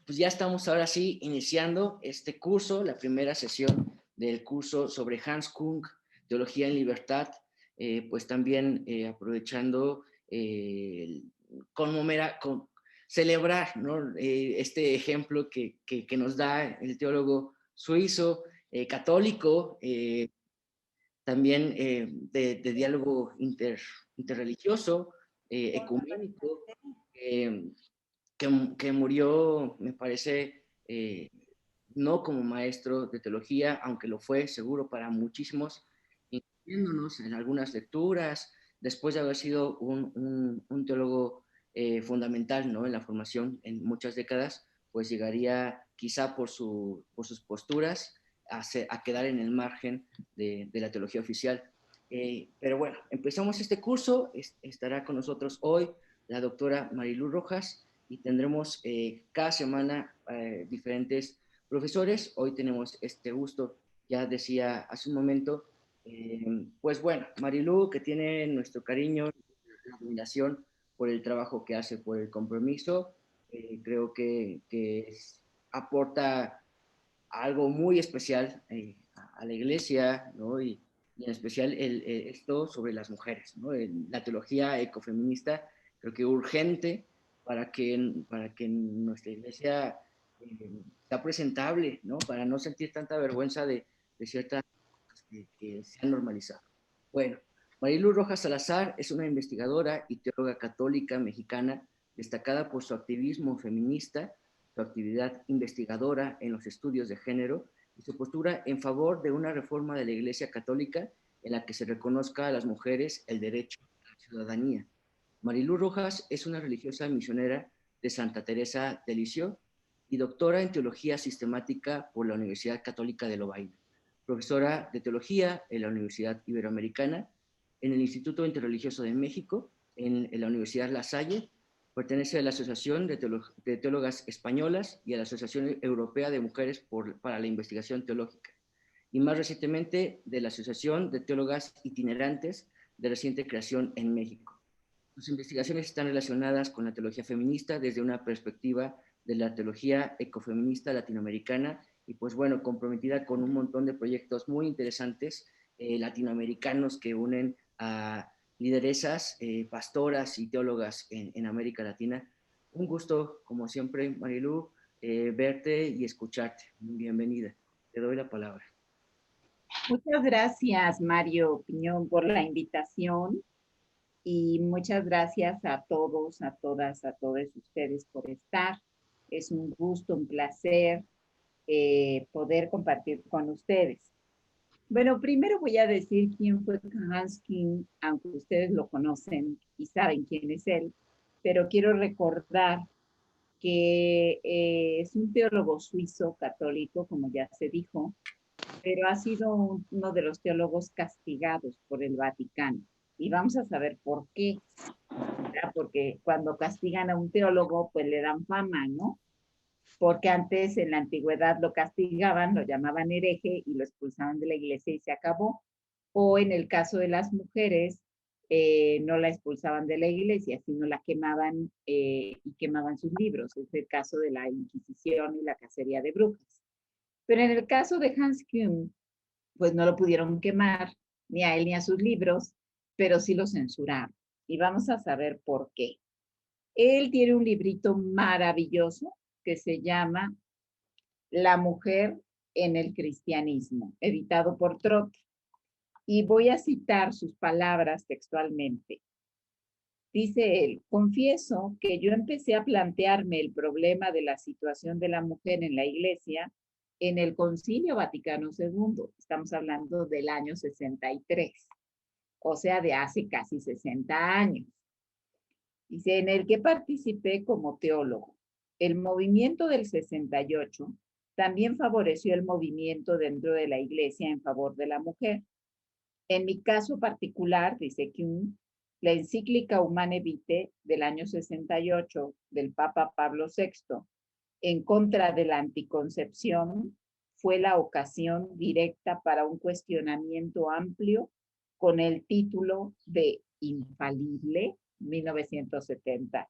pues ya estamos ahora sí iniciando este curso, la primera sesión del curso sobre Hans Kung, Teología en Libertad, pues también aprovechando celebrar, ¿no? Este ejemplo que nos da el teólogo suizo, católico, también de diálogo interreligioso, ecuménico, eh, que murió, me parece, no como maestro de teología, aunque lo fue seguro para muchísimos, incluyéndonos en algunas lecturas, después de haber sido un teólogo fundamental, ¿no? En la formación en muchas décadas, pues llegaría quizá por sus posturas a quedar en el margen de la teología oficial. Pero bueno, empezamos este curso, estará con nosotros hoy la doctora Marilú Rojas, y tendremos cada semana diferentes profesores. Hoy tenemos este gusto, ya decía hace un momento, pues bueno, Marilú, que tiene nuestro cariño, la admiración por el trabajo que hace, por el compromiso, creo aporta algo muy especial a la iglesia, ¿no? Y en especial esto sobre las mujeres, ¿no? La teología ecofeminista, creo que urgente para que nuestra iglesia sea presentable, ¿no? Para no sentir tanta vergüenza de ciertas cosas que se han normalizado. Bueno, Marilu Rojas Salazar es una investigadora y teóloga católica mexicana destacada por su activismo feminista, su actividad investigadora en los estudios de género y su postura en favor de una reforma de la Iglesia Católica en la que se reconozca a las mujeres el derecho a la ciudadanía. Marilú Rojas es una religiosa misionera de Santa Teresa de Lisieux y doctora en Teología Sistemática por la Universidad Católica de Lovaina, profesora de Teología en la Universidad Iberoamericana, en el Instituto Interreligioso de México, en la Universidad La Salle. Pertenece a la Asociación de Teólogas Españolas y a la Asociación Europea de Mujeres para la Investigación Teológica, y más recientemente de la Asociación de Teólogas Itinerantes de reciente creación en México. Sus investigaciones están relacionadas con la teología feminista desde una perspectiva de la teología ecofeminista latinoamericana y pues bueno, comprometida con un montón de proyectos muy interesantes latinoamericanos que unen a lideresas, pastoras y teólogas en América Latina. Un gusto, como siempre, Marilú, verte y escucharte. Bienvenida. Te doy la palabra. Muchas gracias, Mario Piñón, por la invitación y muchas gracias a todos, a todas, a todos ustedes por estar. Es un gusto, un placer poder compartir con ustedes. Bueno, primero voy a decir quién fue Hans King, aunque ustedes lo conocen y saben quién es él, pero quiero recordar que es un teólogo suizo católico, como ya se dijo, pero ha sido uno de los teólogos castigados por el Vaticano. Y vamos a saber por qué, ¿verdad? Porque cuando castigan a un teólogo, pues le dan fama, ¿no? Porque antes en la antigüedad lo castigaban, lo llamaban hereje y lo expulsaban de la iglesia y se acabó. O en el caso de las mujeres, no la expulsaban de la iglesia, sino la quemaban y quemaban sus libros. Es el caso de la Inquisición y la cacería de brujas. Pero en el caso de Hans Kuhn, pues no lo pudieron quemar, ni a él ni a sus libros, pero sí lo censuraron. Y vamos a saber por qué. Él tiene un librito maravilloso que se llama La mujer en el cristianismo, editado por Trott. Y voy a citar sus palabras textualmente. Dice él, confieso que yo empecé a plantearme el problema de la situación de la mujer en la iglesia en el Concilio Vaticano II. Estamos hablando del año 63, o sea, de hace casi 60 años. Dice, en el que participé como teólogo. El movimiento del 68 también favoreció el movimiento dentro de la iglesia en favor de la mujer. En mi caso particular, dice Kuhn, la encíclica Humane Vitae del año 68 del Papa Pablo VI en contra de la anticoncepción fue la ocasión directa para un cuestionamiento amplio con el título de Infalible 1970.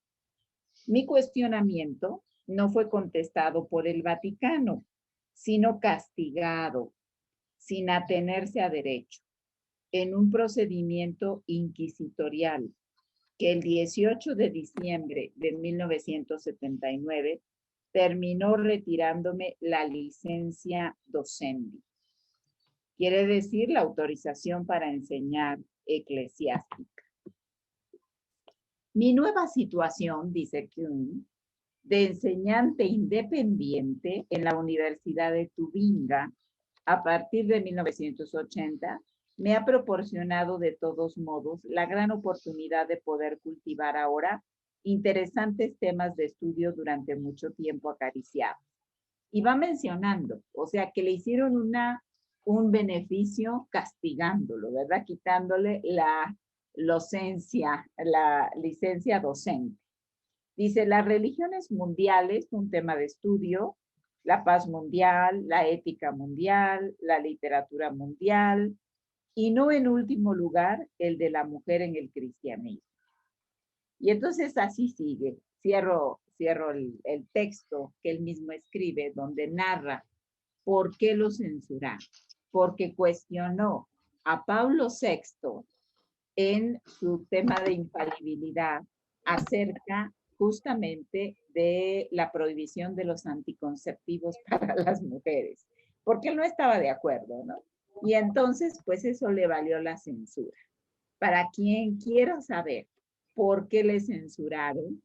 Mi cuestionamiento no fue contestado por el Vaticano, sino castigado, sin atenerse a derecho, en un procedimiento inquisitorial que el 18 de diciembre de 1979 terminó retirándome la licencia docendi. Quiere decir la autorización para enseñar eclesiástica. Mi nueva situación, dice Kuhn, de enseñante independiente en la Universidad de Tubinga a partir de 1980 me ha proporcionado de todos modos la gran oportunidad de poder cultivar ahora interesantes temas de estudio durante mucho tiempo acariciados. Y va mencionando, o sea, que le hicieron un beneficio castigándolo, ¿verdad? Quitándole la licencia docente. Dice, las religiones mundiales, un tema de estudio, la paz mundial, la ética mundial, la literatura mundial, y no en último lugar, el de la mujer en el cristianismo. Y entonces así sigue. Cierro el texto que él mismo escribe, donde narra por qué lo censuraron. Porque cuestionó a Pablo VI en su tema de infalibilidad acerca justamente de la prohibición de los anticonceptivos para las mujeres, porque él no estaba de acuerdo, ¿no? Y entonces, pues eso le valió la censura. Para quien quiera saber por qué le censuraron,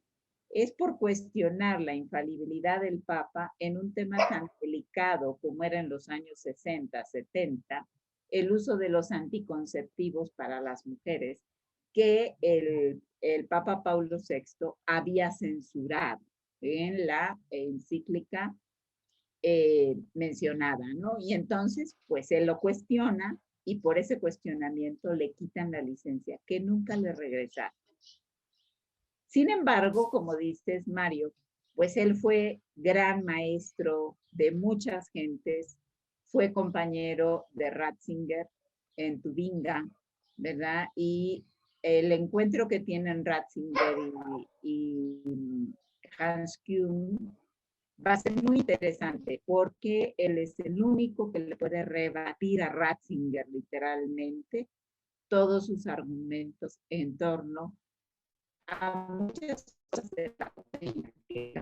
es por cuestionar la infalibilidad del Papa en un tema tan delicado como era en los años 60, 70, el uso de los anticonceptivos para las mujeres, que el Papa Paulo VI había censurado en la encíclica mencionada, ¿no? Y entonces, pues él lo cuestiona y por ese cuestionamiento le quitan la licencia, que nunca le regresaron. Sin embargo, como dices, Mario, pues él fue gran maestro de muchas gentes, fue compañero de Ratzinger en Tubinga, ¿verdad? Y el encuentro que tienen Ratzinger y Hans Kuhn va a ser muy interesante porque él es el único que le puede rebatir a Ratzinger literalmente todos sus argumentos en torno a muchas cosas de la doctrina que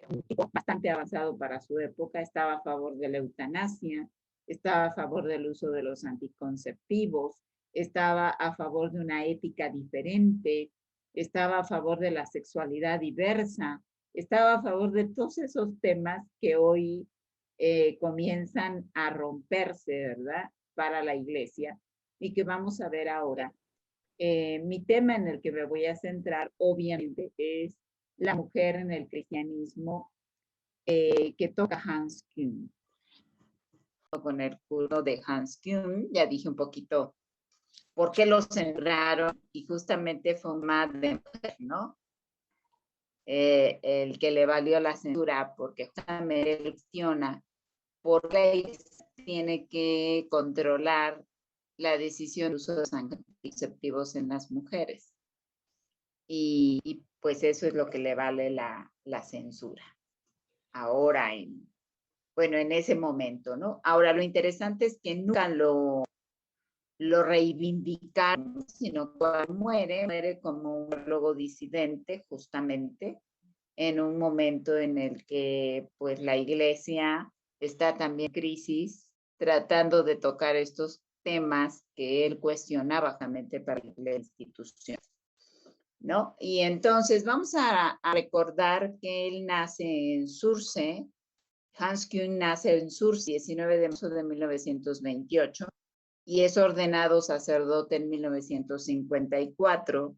un tipo bastante avanzado para su época, estaba a favor de la eutanasia, estaba a favor del uso de los anticonceptivos, estaba a favor de una ética diferente, estaba a favor de la sexualidad diversa, estaba a favor de todos esos temas que hoy comienzan a romperse, ¿verdad?, para la iglesia y que vamos a ver ahora. Mi tema en el que me voy a centrar, obviamente, es la mujer en el cristianismo que toca Hans Kuhn. Con el curso de Hans Kuhn, ya dije un poquito por qué lo censuraron y justamente fue un más de mujer, ¿no? El que le valió la censura porque justamente cuestiona por qué tiene que controlar la decisión de uso de anticonceptivos en las mujeres. Y pues eso es lo que le vale la censura. Ahora, en ese momento, ¿no? Ahora, lo interesante es que nunca lo reivindicaron, sino cuando muere como un teólogo disidente, justamente, en un momento en el que, pues, la iglesia está también en crisis, tratando de tocar estos temas que él cuestionaba justamente para la institución, ¿no? Y entonces vamos a recordar que él nace en Surse. Hans Kuhn nace en Surse, 19 de marzo de 1928, y es ordenado sacerdote en 1954.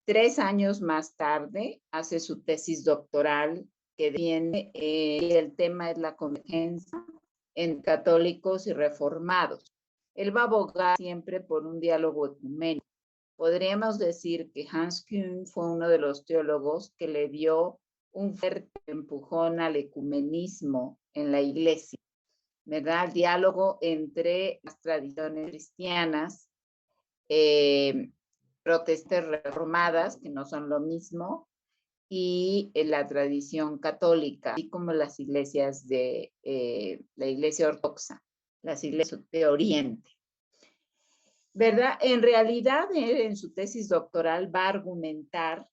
3 años más tarde hace su tesis doctoral que defiende, el tema es la convergencia en católicos y reformados. Él va a abogar siempre por un diálogo ecuménico. Podríamos decir que Hans Kuhn fue uno de los teólogos que le dio un fuerte empujón al ecumenismo en la iglesia, ¿verdad? El diálogo entre las tradiciones cristianas, protestantes reformadas, que no son lo mismo, y la tradición católica, así como las iglesias de la iglesia ortodoxa, las iglesias de Oriente. ¿Verdad? En realidad, en su tesis doctoral va a argumentar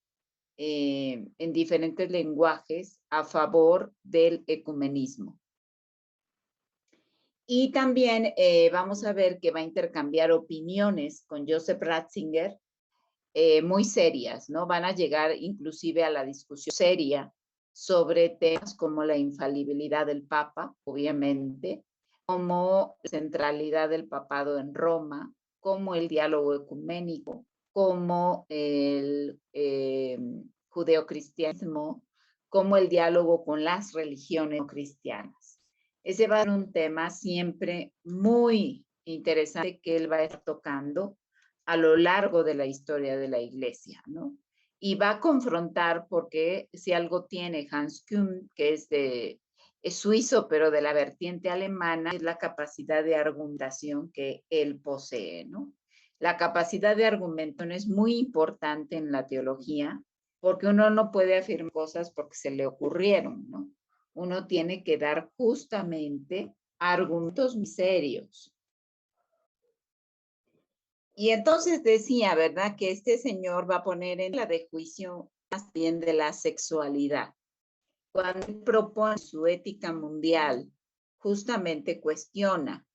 en diferentes lenguajes a favor del ecumenismo. Y también vamos a ver que va a intercambiar opiniones con Joseph Ratzinger muy serias, ¿no? Van a llegar inclusive a la discusión seria sobre temas como la infalibilidad del Papa, obviamente, como la centralidad del papado en Roma, como el diálogo ecuménico, como el judeocristianismo, como el diálogo con las religiones cristianas. Ese va a ser un tema siempre muy interesante que él va a estar tocando a lo largo de la historia de la Iglesia, ¿no? Y va a confrontar, porque si algo tiene Hans Kuhn, que es suizo, pero de la vertiente alemana, es la capacidad de argumentación que él posee, ¿no? La capacidad de argumentación es muy importante en la teología, porque uno no puede afirmar cosas porque se le ocurrieron, ¿no? Uno tiene que dar justamente argumentos serios. Y entonces decía, ¿verdad?, que este señor va a poner en la de juicio más bien de la sexualidad. Cuando él propone su ética mundial, justamente cuestiona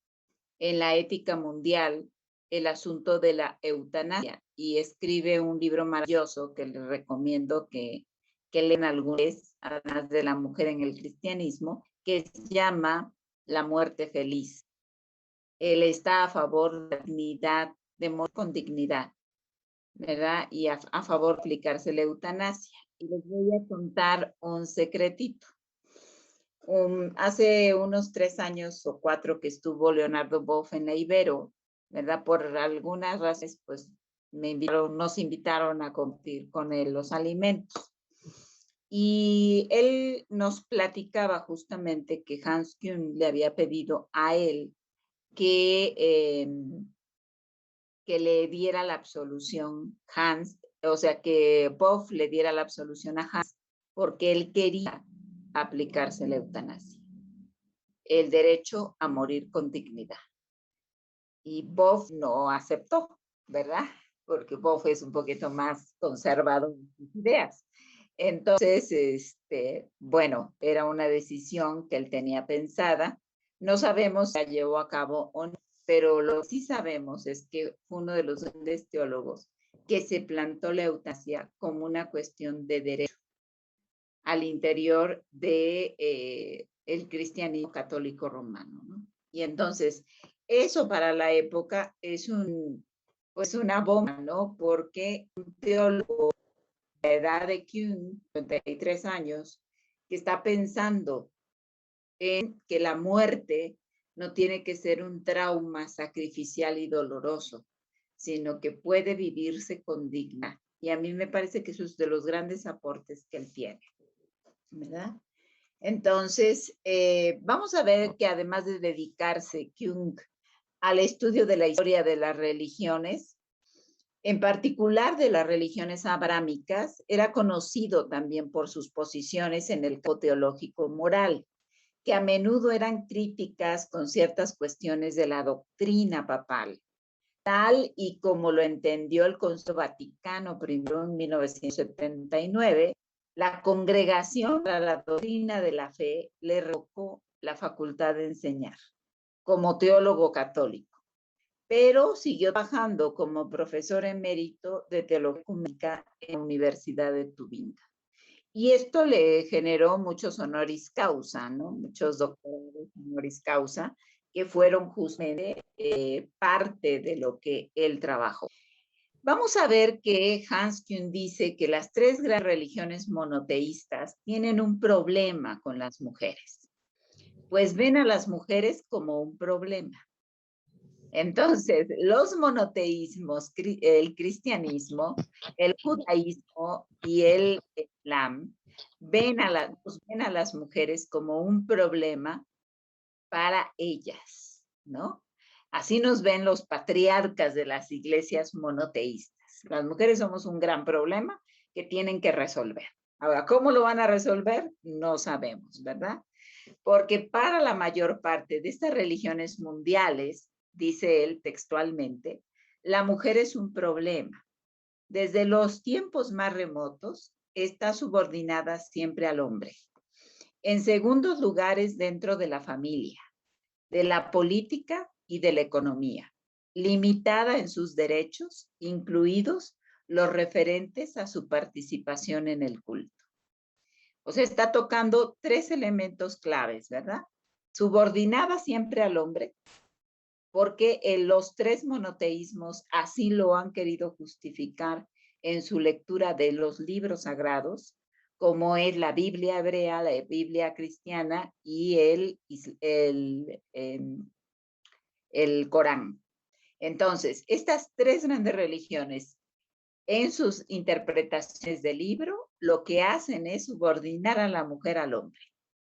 en la ética mundial el asunto de la eutanasia y escribe un libro maravilloso que les recomiendo que lean alguna vez, además de la mujer en el cristianismo, que se llama La muerte feliz. Él está a favor de la dignidad, de morir con dignidad, ¿verdad? Y a favor de aplicarse la eutanasia. Y les voy a contar un secretito. Hace unos 3 años o 4 que estuvo Leonardo Boff en la Ibero, ¿verdad? Por algunas razones, pues nos invitaron a compartir con él los alimentos. Y él nos platicaba justamente que Hans Kuhn le había pedido a él que le diera la absolución Hans, o sea, que Boff le diera la absolución a Hans, porque él quería aplicarse la eutanasia, el derecho a morir con dignidad. Y Boff no aceptó, ¿verdad? Porque Boff es un poquito más conservador en sus ideas. Entonces, bueno, era una decisión que él tenía pensada. No sabemos si la llevó a cabo o no, pero lo que sí sabemos es que fue uno de los grandes teólogos que se plantó la eutanasia como una cuestión de derecho al interior de el cristianismo católico romano, ¿no? Y entonces, eso para la época es pues una bomba, ¿no? Porque un teólogo de la edad de Kuhn, 53 años, que está pensando en que la muerte no tiene que ser un trauma sacrificial y doloroso, sino que puede vivirse con dignidad. Y a mí me parece que eso es de los grandes aportes que él tiene, ¿verdad? Entonces, vamos a ver que además de dedicarse Jung al estudio de la historia de las religiones, en particular de las religiones abrámicas, era conocido también por sus posiciones en el campo teológico moral, que a menudo eran críticas con ciertas cuestiones de la doctrina papal, tal y como lo entendió el Concilio Vaticano I en 1979. La Congregación para la Doctrina de la Fe le revocó la facultad de enseñar como teólogo católico, pero siguió trabajando como profesor emérito de teología ecuménica en la Universidad de Tubinga. Y esto le generó muchos honoris causa, ¿no? Muchos doctores honoris causa que fueron justamente parte de lo que él trabajó. Vamos a ver que Hans Kuhn dice que las 3 grandes religiones monoteístas tienen un problema con las mujeres, pues ven a las mujeres como un problema. Entonces, los monoteísmos, el cristianismo, el judaísmo y el islam, ven a las mujeres como un problema para ellas, ¿no? Así nos ven los patriarcas de las iglesias monoteístas. Las mujeres somos un gran problema que tienen que resolver. Ahora, ¿cómo lo van a resolver? No sabemos, ¿verdad? Porque para la mayor parte de estas religiones mundiales, dice él textualmente, la mujer es un problema. Desde los tiempos más remotos, está subordinada siempre al hombre. En segundos lugares dentro de la familia, de la política y de la economía, limitada en sus derechos, incluidos los referentes a su participación en el culto. O sea, está tocando tres elementos claves, ¿verdad? Subordinada siempre al hombre, porque los tres monoteísmos así lo han querido justificar en su lectura de los libros sagrados, como es la Biblia hebrea, la Biblia cristiana y el Corán. Entonces, estas tres grandes religiones, en sus interpretaciones del libro, lo que hacen es subordinar a la mujer al hombre.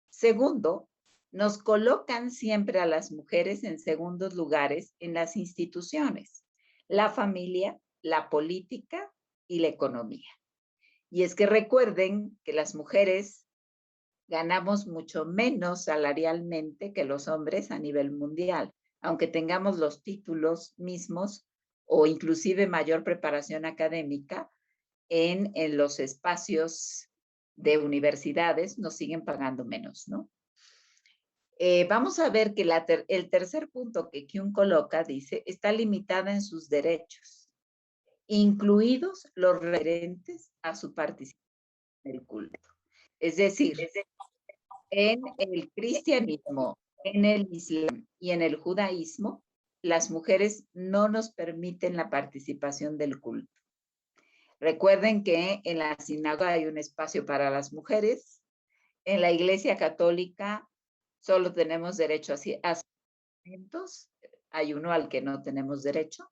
Segundo, nos colocan siempre a las mujeres en segundos lugares en las instituciones, la familia, la política y la economía. Y es que recuerden que las mujeres ganamos mucho menos salarialmente que los hombres a nivel mundial, aunque tengamos los títulos mismos o inclusive mayor preparación académica en los espacios de universidades, nos siguen pagando menos, ¿no? Vamos a ver que el tercer punto que Kuhn coloca, dice, está limitada en sus derechos, incluidos los referentes a su participación en el culto. Es decir, en el cristianismo, en el islam y en el judaísmo, las mujeres no nos permiten la participación del culto. Recuerden que en la sinagoga hay un espacio para las mujeres, en la iglesia católica solo tenemos derecho a sacramentos, hay uno al que no tenemos derecho,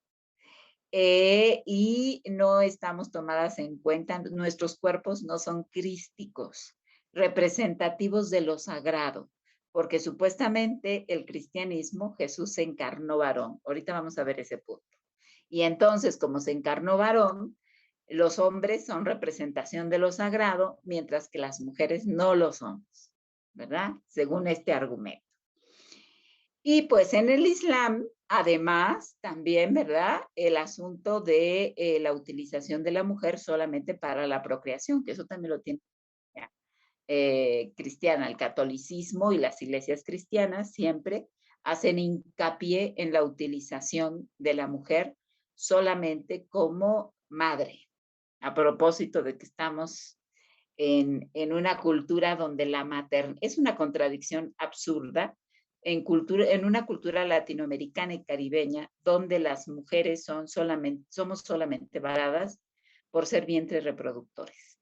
y no estamos tomadas en cuenta, nuestros cuerpos no son crísticos, representativos de lo sagrado, porque supuestamente el cristianismo, Jesús se encarnó varón. Ahorita vamos a ver ese punto. Y entonces, como se encarnó varón, los hombres son representación de lo sagrado, mientras que las mujeres no lo somos, ¿verdad? Según este argumento. Y pues en el Islam, además, también, ¿verdad? El asunto de la utilización de la mujer solamente para la procreación, que eso también lo tiene cristiana, el catolicismo y las iglesias cristianas siempre hacen hincapié en la utilización de la mujer solamente como madre, a propósito de que estamos en una cultura donde la maternidad es una contradicción absurda, en una cultura latinoamericana y caribeña, donde las mujeres somos solamente varadas por ser vientres reproductores.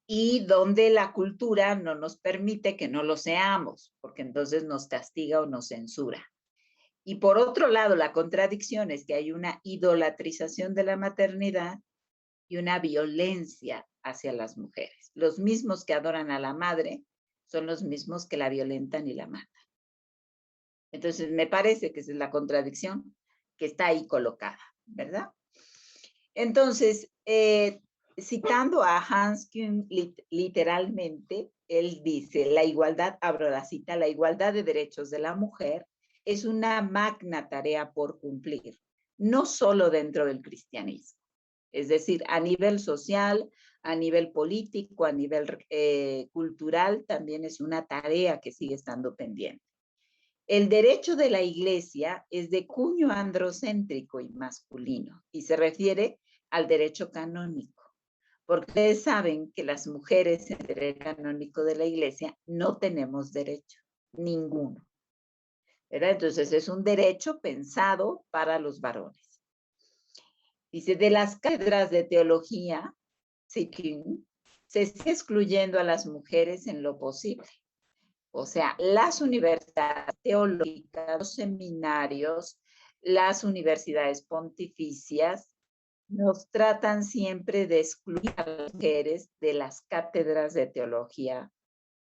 Y donde la cultura no nos permite que no lo seamos, porque entonces nos castiga o nos censura. Y por otro lado, la contradicción es que hay una idolatrización de la maternidad y una violencia hacia las mujeres. Los mismos que adoran a la madre son los mismos que la violentan y la matan. Entonces, me parece que esa es la contradicción que está ahí colocada, ¿verdad? Entonces, citando a Hans Kuhn literalmente, él dice, la igualdad, abro la cita, la igualdad de derechos de la mujer es una magna tarea por cumplir, no solo dentro del cristianismo, es decir, a nivel social, a nivel político, a nivel cultural, también es una tarea que sigue estando pendiente. El derecho de la iglesia es de cuño androcéntrico y masculino y se refiere al derecho canónico, porque ustedes saben que las mujeres en el derecho canónico de la iglesia no tenemos derecho, ninguno, ¿verdad? Entonces es un derecho pensado para los varones. Dice, de las cátedras de teología, se está excluyendo a las mujeres en lo posible. O sea, las universidades teológicas, los seminarios, las universidades pontificias, nos tratan siempre de excluir a las mujeres de las cátedras de teología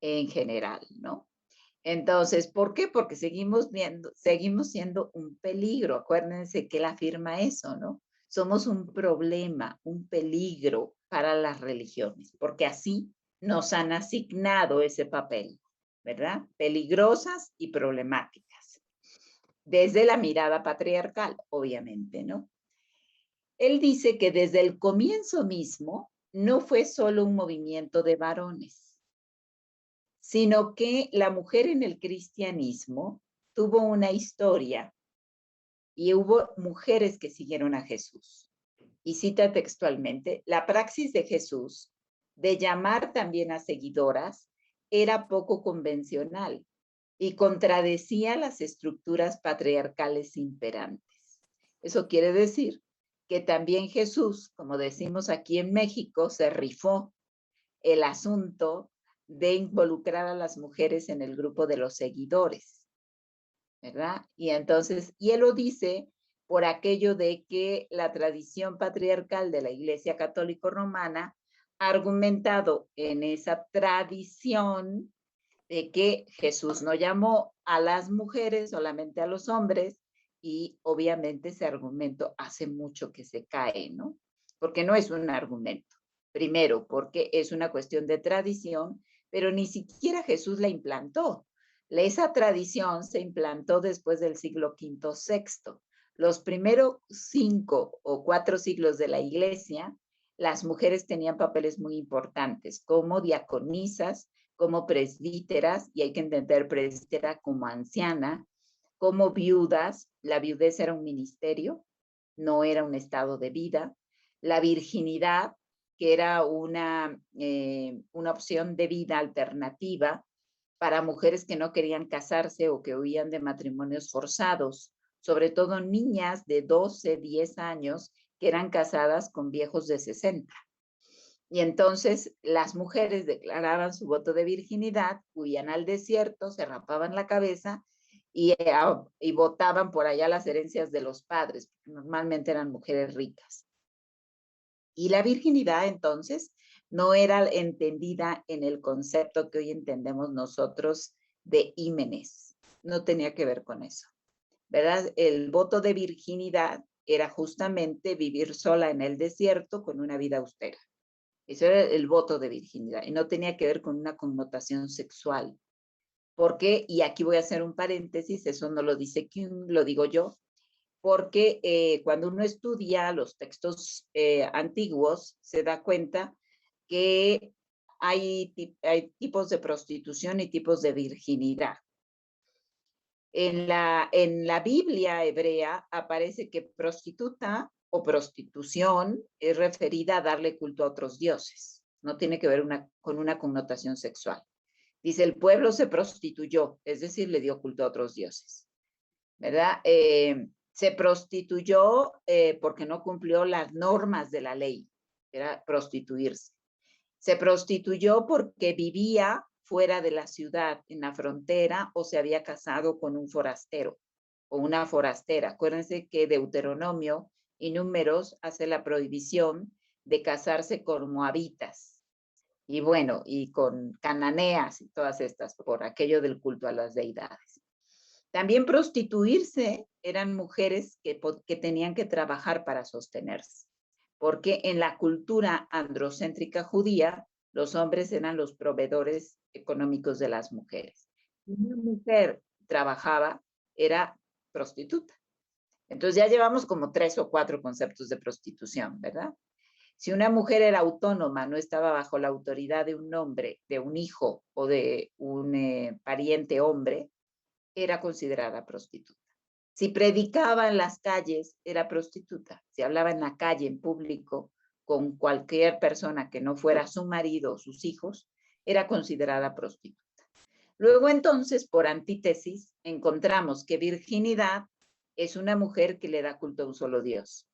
en general, ¿no? Entonces, ¿por qué? Porque seguimos siendo un peligro. Acuérdense que él afirma eso, ¿no? Somos un problema, un peligro para las religiones, porque así nos han asignado ese papel, ¿verdad? Peligrosas y problemáticas, desde la mirada patriarcal, obviamente, ¿no? Él dice que desde el comienzo mismo no fue solo un movimiento de varones, sino que la mujer en el cristianismo tuvo una historia y hubo mujeres que siguieron a Jesús. Y cita textualmente, la praxis de Jesús de llamar también a seguidoras era poco convencional y contradecía las estructuras patriarcales imperantes. Eso quiere decir que también Jesús, como decimos aquí en México, se rifó el asunto de involucrar a las mujeres en el grupo de los seguidores, ¿verdad? Y entonces, y él lo dice por aquello de que la tradición patriarcal de la Iglesia Católica Romana ha argumentado en esa tradición de que Jesús no llamó a las mujeres, solamente a los hombres, y obviamente ese argumento hace mucho que se cae, ¿no? Porque no es un argumento. Primero, porque es una cuestión de tradición, pero ni siquiera Jesús la implantó. Esa tradición se implantó después del siglo V, VI. Los primeros 5 o 4 siglos de la Iglesia, las mujeres tenían papeles muy importantes, como diaconisas, como presbíteras, y hay que entender presbítera como anciana, como viudas. La viudez era un ministerio, no era un estado de vida. La virginidad, que era una opción de vida alternativa para mujeres que no querían casarse o que huían de matrimonios forzados, sobre todo niñas de 12, 10 años que eran casadas con viejos de 60. Y entonces las mujeres declaraban su voto de virginidad, huían al desierto, se rapaban la cabeza y votaban por allá las herencias de los padres, porque normalmente eran mujeres ricas. Y la virginidad entonces no era entendida en el concepto que hoy entendemos nosotros de ímenes, no tenía que ver con eso, ¿verdad? El voto de virginidad era justamente vivir sola en el desierto con una vida austera. Eso era el voto de virginidad y no tenía que ver con una connotación sexual. Porque, y aquí voy a hacer un paréntesis, eso no lo dice Kuhn, lo digo yo, porque cuando uno estudia los textos antiguos se da cuenta que hay tipos de prostitución y tipos de virginidad. En la Biblia hebrea aparece que prostituta o prostitución es referida a darle culto a otros dioses. No tiene que ver con una connotación sexual. Dice, el pueblo se prostituyó, es decir, le dio culto a otros dioses, ¿verdad? Se prostituyó porque no cumplió las normas de la ley, era prostituirse. Se prostituyó porque vivía fuera de la ciudad, en la frontera, o se había casado con un forastero o una forastera. Acuérdense que Deuteronomio y Números hace la prohibición de casarse con moabitas. Y bueno, y con cananeas y todas estas, por aquello del culto a las deidades. También prostituirse eran mujeres que tenían que trabajar para sostenerse, porque en la cultura androcéntrica judía, los hombres eran los proveedores económicos de las mujeres. Si una mujer trabajaba, era prostituta. Entonces ya llevamos como 3 o 4 conceptos de prostitución, ¿verdad? Si una mujer era autónoma, no estaba bajo la autoridad de un hombre, de un hijo o de un pariente hombre, era considerada prostituta. Si predicaba en las calles, era prostituta. Si hablaba en la calle, en público, con cualquier persona que no fuera su marido o sus hijos, era considerada prostituta. Luego entonces, por antítesis, encontramos que virginidad es una mujer que le da culto a un solo Dios.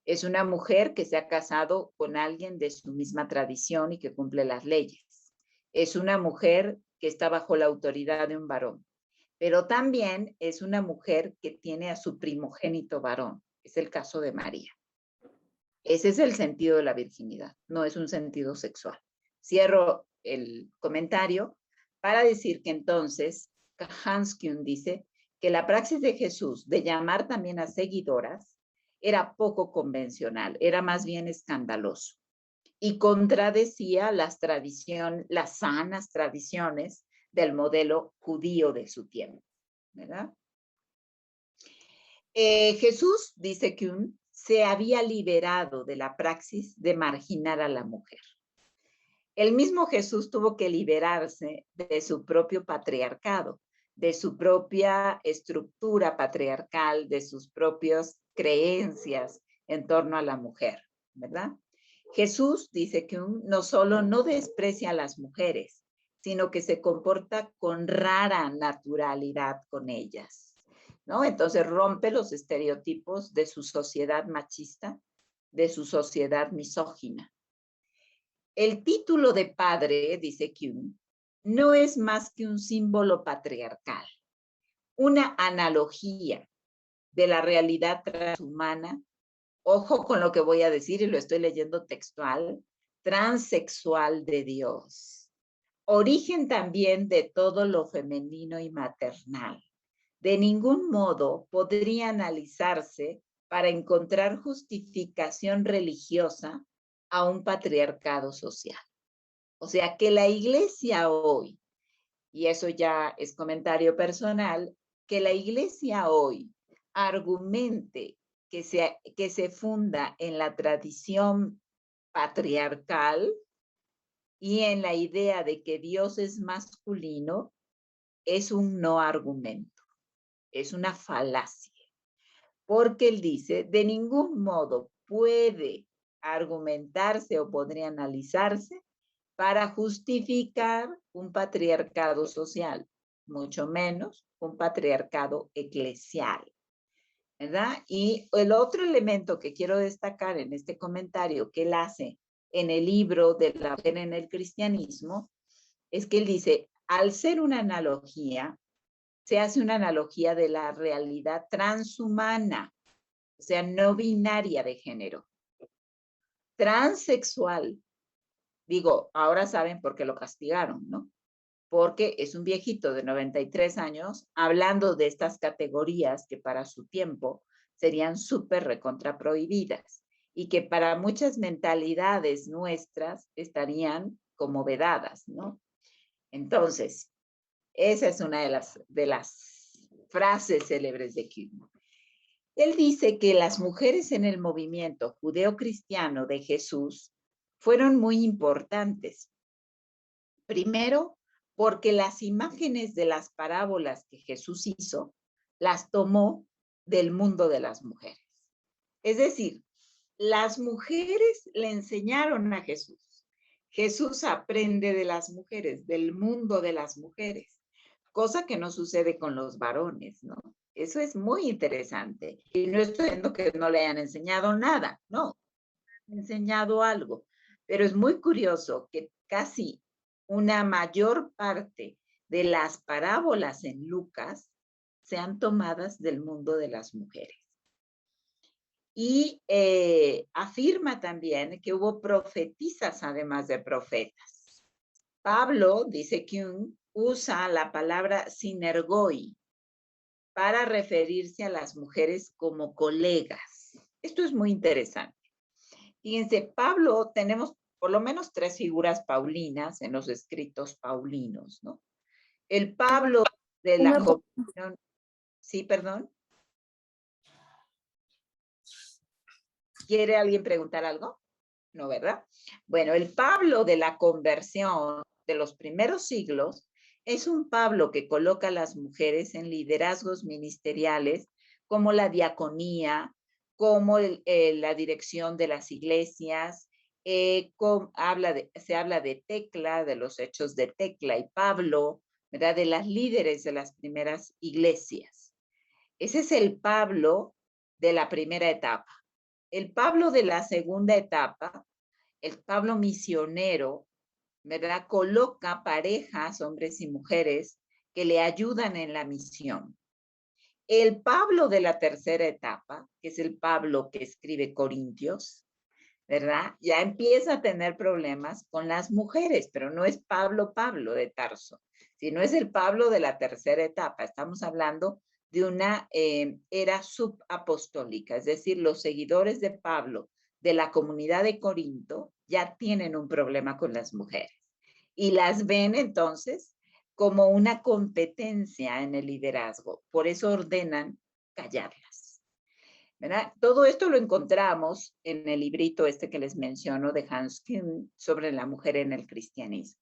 Es una mujer que se ha casado con alguien de su misma tradición y que cumple las leyes. Es una mujer que está bajo la autoridad de un varón. Pero también es una mujer que tiene a su primogénito varón. Es el caso de María. Ese es el sentido de la virginidad, no es un sentido sexual. Cierro el comentario para decir que entonces Hans Kuhn dice que la praxis de Jesús de llamar también a seguidoras era poco convencional, era más bien escandaloso. y contradecía las sanas tradiciones del modelo judío de su tiempo, ¿verdad? Jesús, dice Kuhn, se había liberado de la praxis de marginar a la mujer. El mismo Jesús tuvo que liberarse de su propio patriarcado, de su propia estructura patriarcal, de sus propias creencias en torno a la mujer, ¿verdad? Jesús, dice que no solo no desprecia a las mujeres, sino que se comporta con rara naturalidad con ellas, ¿no? Entonces rompe los estereotipos de su sociedad machista, de su sociedad misógina. El título de padre, dice Kuhn, no es más que un símbolo patriarcal, una analogía de la realidad transhumana. Ojo con lo que voy a decir, y lo estoy leyendo textual: transexual de Dios. Origen también de todo lo femenino y maternal. De ningún modo podría analizarse para encontrar justificación religiosa a un patriarcado social. O sea, que la iglesia hoy, y eso ya es comentario personal, que la iglesia hoy argumente que se funda en la tradición patriarcal y en la idea de que Dios es masculino, es un no argumento, es una falacia. Porque él dice, de ningún modo puede argumentarse o podría analizarse para justificar un patriarcado social, mucho menos un patriarcado eclesial, ¿verdad? Y el otro elemento que quiero destacar en este comentario que él hace en el libro de la mujer en el cristianismo, es que él dice, al ser una analogía, se hace una analogía de la realidad transhumana, o sea, no binaria de género, transexual. Digo, ahora saben por qué lo castigaron, ¿no? Porque es un viejito de 93 años hablando de estas categorías que para su tiempo serían súper recontra prohibidas y que para muchas mentalidades nuestras estarían como vedadas, ¿no? Entonces, esa es una de las frases célebres de Kuhn. Él dice que las mujeres en el movimiento judeocristiano de Jesús fueron muy importantes. Primero, porque las imágenes de las parábolas que Jesús hizo, las tomó del mundo de las mujeres. Es decir, las mujeres le enseñaron a Jesús. Jesús aprende de las mujeres, del mundo de las mujeres, cosa que no sucede con los varones, ¿no? Eso es muy interesante. Y no estoy diciendo que no le hayan enseñado nada, no, han enseñado algo. Pero es muy curioso que casi una mayor parte de las parábolas en Lucas sean tomadas del mundo de las mujeres. Y afirma también que hubo profetisas además de profetas. Pablo, dice Kuhn, usa la palabra sinergoi para referirse a las mujeres como colegas. Esto es muy interesante. Fíjense, Pablo, tenemos por lo menos 3 figuras paulinas en los escritos paulinos, ¿no? El Pablo de la conversión. Sí, perdón. ¿Quiere alguien preguntar algo? No, ¿verdad? Bueno, el Pablo de la conversión de los primeros siglos es un Pablo que coloca a las mujeres en liderazgos ministeriales como la diaconía, como la dirección de las iglesias. Se habla de Tecla, de los hechos de Tecla y Pablo, ¿verdad? De las líderes de las primeras iglesias. Ese es el Pablo de la primera etapa. El Pablo de la segunda etapa, el Pablo misionero, ¿verdad? Coloca parejas, hombres y mujeres, que le ayudan en la misión. El Pablo de la tercera etapa, que es el Pablo que escribe Corintios, ¿verdad? Ya empieza a tener problemas con las mujeres, pero no es Pablo de Tarso, sino es el Pablo de la tercera etapa. Estamos hablando de una era subapostólica, es decir, los seguidores de Pablo de la comunidad de Corinto ya tienen un problema con las mujeres y las ven entonces como una competencia en el liderazgo. Por eso ordenan callarlas, ¿verdad? Todo esto lo encontramos en el librito este que les menciono de Hans Küng sobre la mujer en el cristianismo.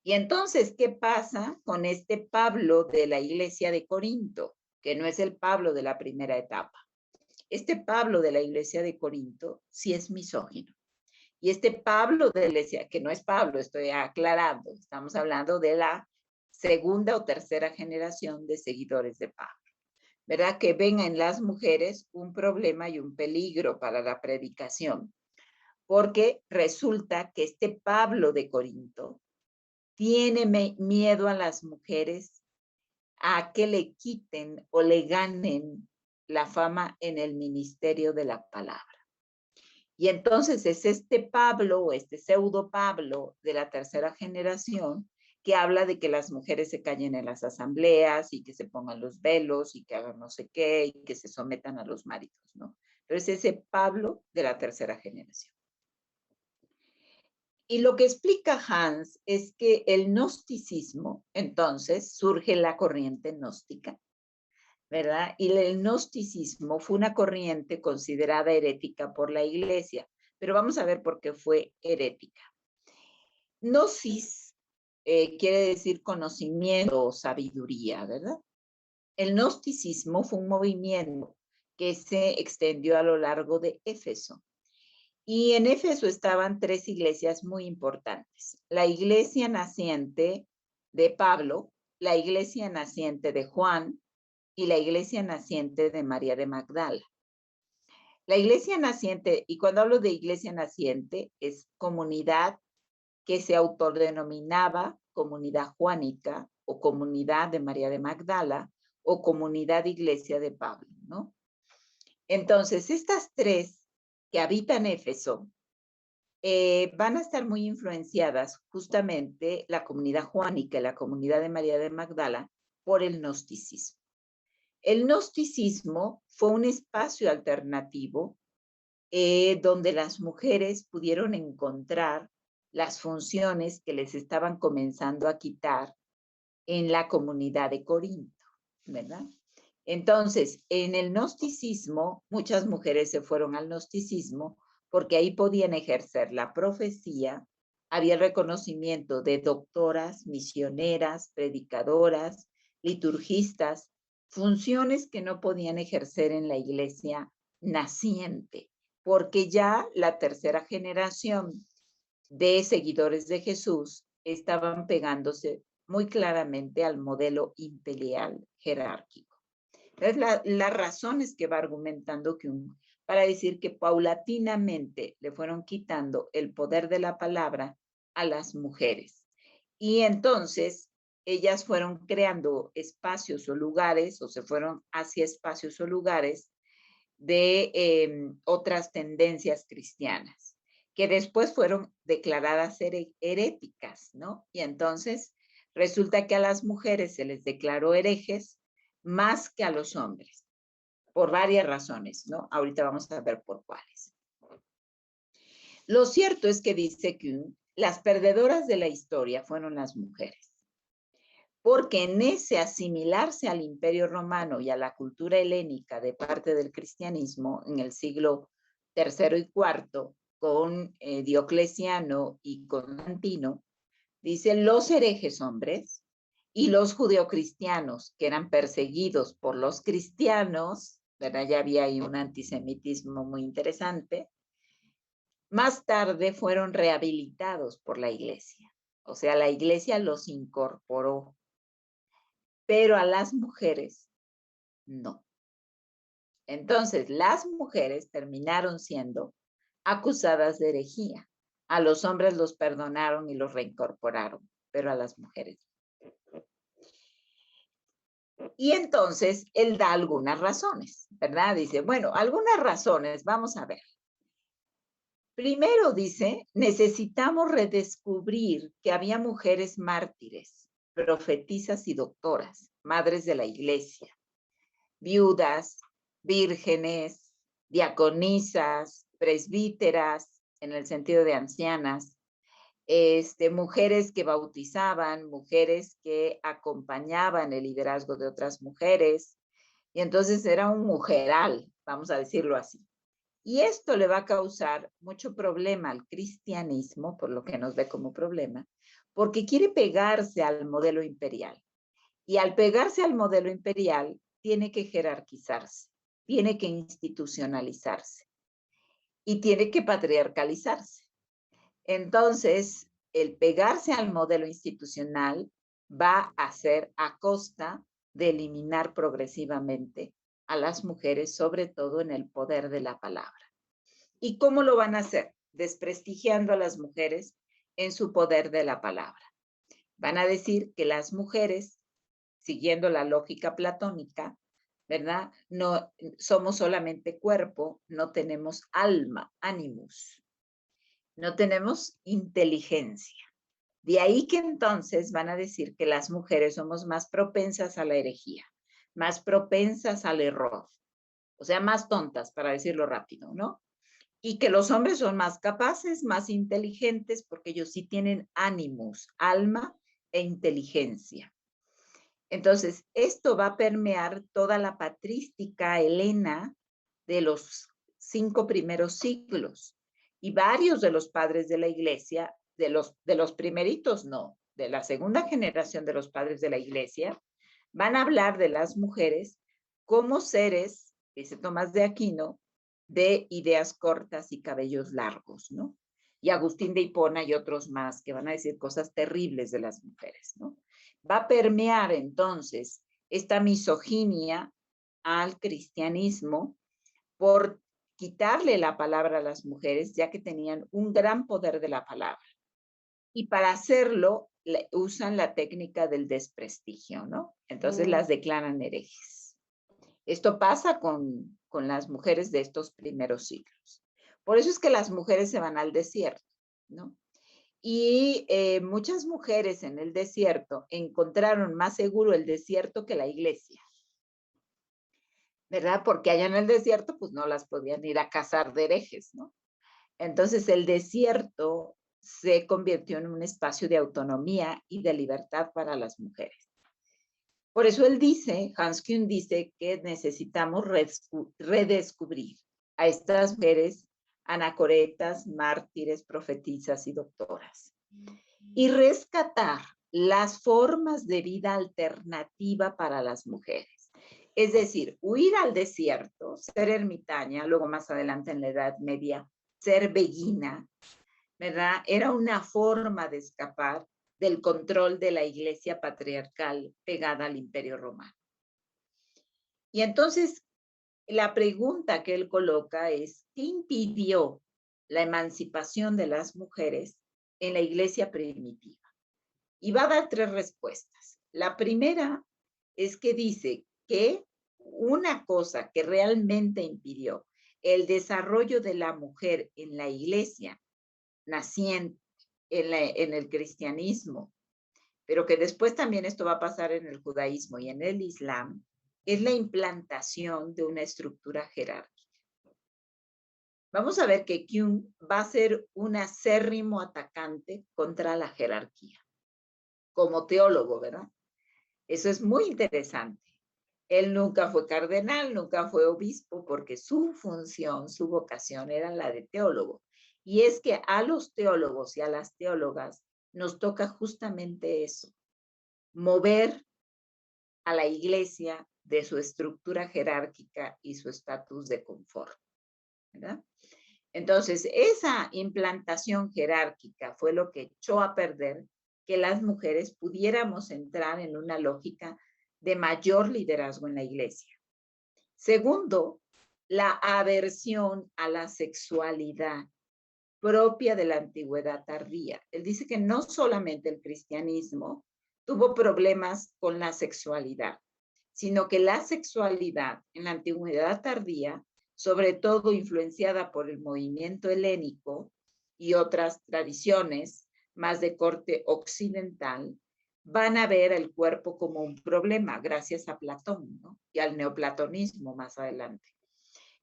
Y entonces, ¿qué pasa con este Pablo de la iglesia de Corinto? Que no es el Pablo de la primera etapa. Este Pablo de la iglesia de Corinto sí es misógino. Y este Pablo de la iglesia, que no es Pablo, estoy aclarando, estamos hablando de la segunda o tercera generación de seguidores de Pablo, ¿verdad? Que ven en las mujeres un problema y un peligro para la predicación, porque resulta que este Pablo de Corinto tiene miedo a las mujeres a que le quiten o le ganen la fama en el ministerio de la palabra. Y entonces es este Pablo o este pseudo Pablo de la tercera generación que habla de que las mujeres se callen en las asambleas y que se pongan los velos y que hagan no sé qué y que se sometan a los maridos, ¿no? Entonces ese Pablo de la tercera generación. Y lo que explica Hans es que el gnosticismo, entonces, surge la corriente gnóstica, ¿verdad? Y el gnosticismo fue una corriente considerada herética por la iglesia, pero vamos a ver por qué fue herética. Gnosis quiere decir conocimiento o sabiduría, ¿verdad? El gnosticismo fue un movimiento que se extendió a lo largo de Éfeso. Y en Éfeso estaban tres iglesias muy importantes. La iglesia naciente de Pablo, la iglesia naciente de Juan y la iglesia naciente de María de Magdala. La iglesia naciente, y cuando hablo de iglesia naciente, es comunidad que se autodenominaba comunidad juánica o comunidad de María de Magdala o comunidad iglesia de Pablo, ¿no? Entonces, estas tres que habitan Éfeso van a estar muy influenciadas justamente la comunidad juánica y la comunidad de María de Magdala por el gnosticismo. El gnosticismo fue un espacio alternativo donde las mujeres pudieron encontrar las funciones que les estaban comenzando a quitar en la comunidad de Corinto, ¿verdad? Entonces, en el gnosticismo, muchas mujeres se fueron al gnosticismo porque ahí podían ejercer la profecía, había reconocimiento de doctoras, misioneras, predicadoras, liturgistas, funciones que no podían ejercer en la iglesia naciente, porque ya la tercera generación de seguidores de Jesús estaban pegándose muy claramente al modelo imperial jerárquico. Entonces, las razones que va argumentando Küng para decir que paulatinamente le fueron quitando el poder de la palabra a las mujeres. Y entonces ellas fueron creando espacios o lugares, o se fueron hacia espacios o lugares de otras tendencias cristianas, que después fueron declaradas heréticas, ¿no? Y entonces resulta que a las mujeres se les declaró herejes más que a los hombres, por varias razones, ¿no? Ahorita vamos a ver por cuáles. Lo cierto es que dice que las perdedoras de la historia fueron las mujeres, porque en ese asimilarse al Imperio Romano y a la cultura helénica de parte del cristianismo en el siglo III y IV, con Diocleciano y Constantino, dicen los herejes hombres y los judeocristianos, que eran perseguidos por los cristianos, ¿verdad? Ya había ahí un antisemitismo muy interesante, más tarde fueron rehabilitados por la iglesia. O sea, la iglesia los incorporó, pero a las mujeres no. Entonces, las mujeres terminaron siendo acusadas de herejía. A los hombres los perdonaron y los reincorporaron, pero a las mujeres. Y entonces él da algunas razones, ¿verdad? Dice, bueno, algunas razones, vamos a ver. Primero dice, necesitamos redescubrir que había mujeres mártires, profetisas y doctoras, madres de la iglesia, viudas, vírgenes, diaconisas, presbíteras, en el sentido de ancianas, mujeres que bautizaban, mujeres que acompañaban el liderazgo de otras mujeres, y entonces era un mujeral, vamos a decirlo así. Y esto le va a causar mucho problema al cristianismo, por lo que nos ve como problema, porque quiere pegarse al modelo imperial. Y al pegarse al modelo imperial, tiene que jerarquizarse, tiene que institucionalizarse y tiene que patriarcalizarse. Entonces, el pegarse al modelo institucional va a ser a costa de eliminar progresivamente a las mujeres, sobre todo en el poder de la palabra. ¿Y cómo lo van a hacer? Desprestigiando a las mujeres en su poder de la palabra. Van a decir que las mujeres, siguiendo la lógica platónica, ¿verdad? No somos solamente cuerpo, no tenemos alma, animus, no tenemos inteligencia. De ahí que entonces van a decir que las mujeres somos más propensas a la herejía, más propensas al error, o sea, más tontas, para decirlo rápido, ¿no? Y que los hombres son más capaces, más inteligentes, porque ellos sí tienen ánimos, alma e inteligencia. Entonces, esto va a permear toda la patrística helena de los 5 primeros siglos. Y varios de los padres de la iglesia, de los primeritos no, de la segunda generación de los padres de la iglesia, van a hablar de las mujeres como seres, dice Tomás de Aquino, de ideas cortas y cabellos largos, ¿no? Y Agustín de Hipona y otros más que van a decir cosas terribles de las mujeres, ¿no? Va a permear entonces esta misoginia al cristianismo por quitarle la palabra a las mujeres, ya que tenían un gran poder de la palabra. Y para hacerlo, usan la técnica del desprestigio, ¿no? Entonces las declaran herejes. Esto pasa con las mujeres de estos primeros siglos. Por eso es que las mujeres se van al desierto, ¿no? Y muchas mujeres en el desierto encontraron más seguro el desierto que la iglesia, ¿verdad? Porque allá en el desierto pues no las podían ir a cazar de herejes, ¿no? Entonces el desierto se convirtió en un espacio de autonomía y de libertad para las mujeres. Por eso él dice, Hans Kuhn dice que necesitamos redescubrir a estas mujeres anacoretas, mártires, profetisas y doctoras y rescatar las formas de vida alternativa para las mujeres. Es decir, huir al desierto, ser ermitaña, luego más adelante en la Edad Media, ser beguina, ¿verdad? Era una forma de escapar del control de la iglesia patriarcal pegada al Imperio Romano. Y entonces, la pregunta que él coloca es, ¿qué impidió la emancipación de las mujeres en la iglesia primitiva? Y va a dar 3 respuestas. La primera es que dice que una cosa que realmente impidió el desarrollo de la mujer en la iglesia naciente, en el cristianismo, pero que después también esto va a pasar en el judaísmo y en el islam, es la implantación de una estructura jerárquica. Vamos a ver que Kuhn va a ser un acérrimo atacante contra la jerarquía, como teólogo, ¿verdad? Eso es muy interesante. Él nunca fue cardenal, nunca fue obispo, porque su función, su vocación era la de teólogo. Y es que a los teólogos y a las teólogas nos toca justamente eso, mover a la iglesia de su estructura jerárquica y su estatus de confort, ¿verdad? Entonces, esa implantación jerárquica fue lo que echó a perder que las mujeres pudiéramos entrar en una lógica de mayor liderazgo en la iglesia. Segundo, la aversión a la sexualidad propia de la antigüedad tardía. Él dice que no solamente el cristianismo tuvo problemas con la sexualidad, sino que la sexualidad en la antigüedad tardía, sobre todo influenciada por el movimiento helénico y otras tradiciones más de corte occidental, van a ver el cuerpo como un problema gracias a Platón, ¿no? Y al neoplatonismo más adelante.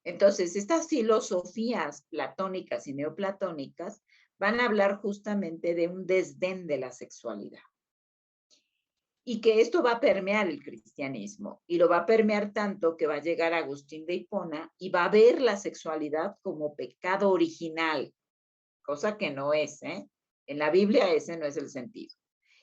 Entonces, estas filosofías platónicas y neoplatónicas van a hablar justamente de un desdén de la sexualidad. Y que esto va a permear el cristianismo, y lo va a permear tanto que va a llegar a Agustín de Hipona y va a ver la sexualidad como pecado original, cosa que no es, ¿eh? En la Biblia ese no es el sentido.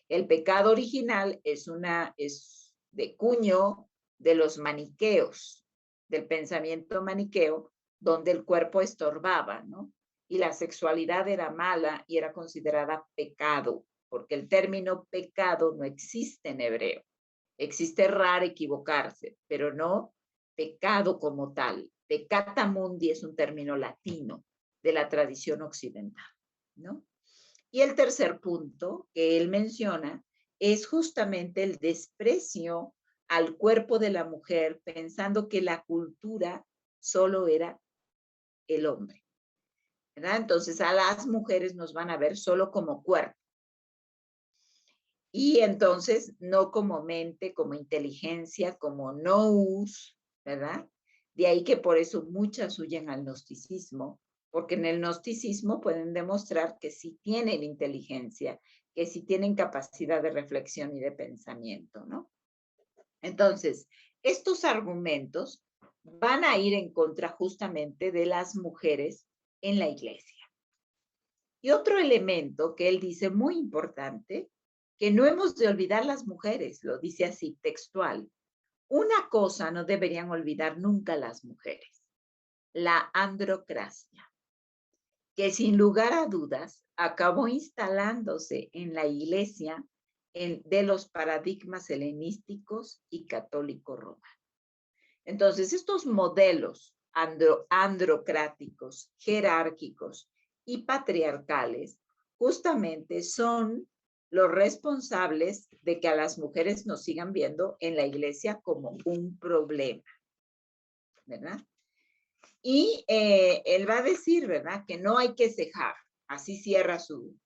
El pecado original es de cuño de los maniqueos, del pensamiento maniqueo, donde el cuerpo estorbaba, ¿no? Y la sexualidad era mala y era considerada pecado, porque el término pecado no existe en hebreo. Existe errar, equivocarse, pero no pecado como tal. Peccata mundi es un término latino de la tradición occidental, ¿no? Y el tercer punto que él menciona es justamente el desprecio al cuerpo de la mujer, pensando que la cultura solo era el hombre, ¿verdad? Entonces a las mujeres nos van a ver solo como cuerpo. Y entonces no como mente, como inteligencia, como nous, ¿verdad? De ahí que por eso muchas huyen al gnosticismo, porque en el gnosticismo pueden demostrar que sí tienen inteligencia, que sí tienen capacidad de reflexión y de pensamiento, ¿no? Entonces, estos argumentos van a ir en contra justamente de las mujeres en la iglesia. Y otro elemento que él dice muy importante, que no hemos de olvidar las mujeres, lo dice así textual. Una cosa no deberían olvidar nunca las mujeres, la androcracia, que sin lugar a dudas acabó instalándose en la iglesia de los paradigmas helenísticos y católico romano. Entonces, estos modelos androcráticos, jerárquicos y patriarcales justamente son los responsables de que a las mujeres nos sigan viendo en la iglesia como un problema, ¿verdad? Y él va a decir, ¿verdad?, que no hay que cejar. Así cierra su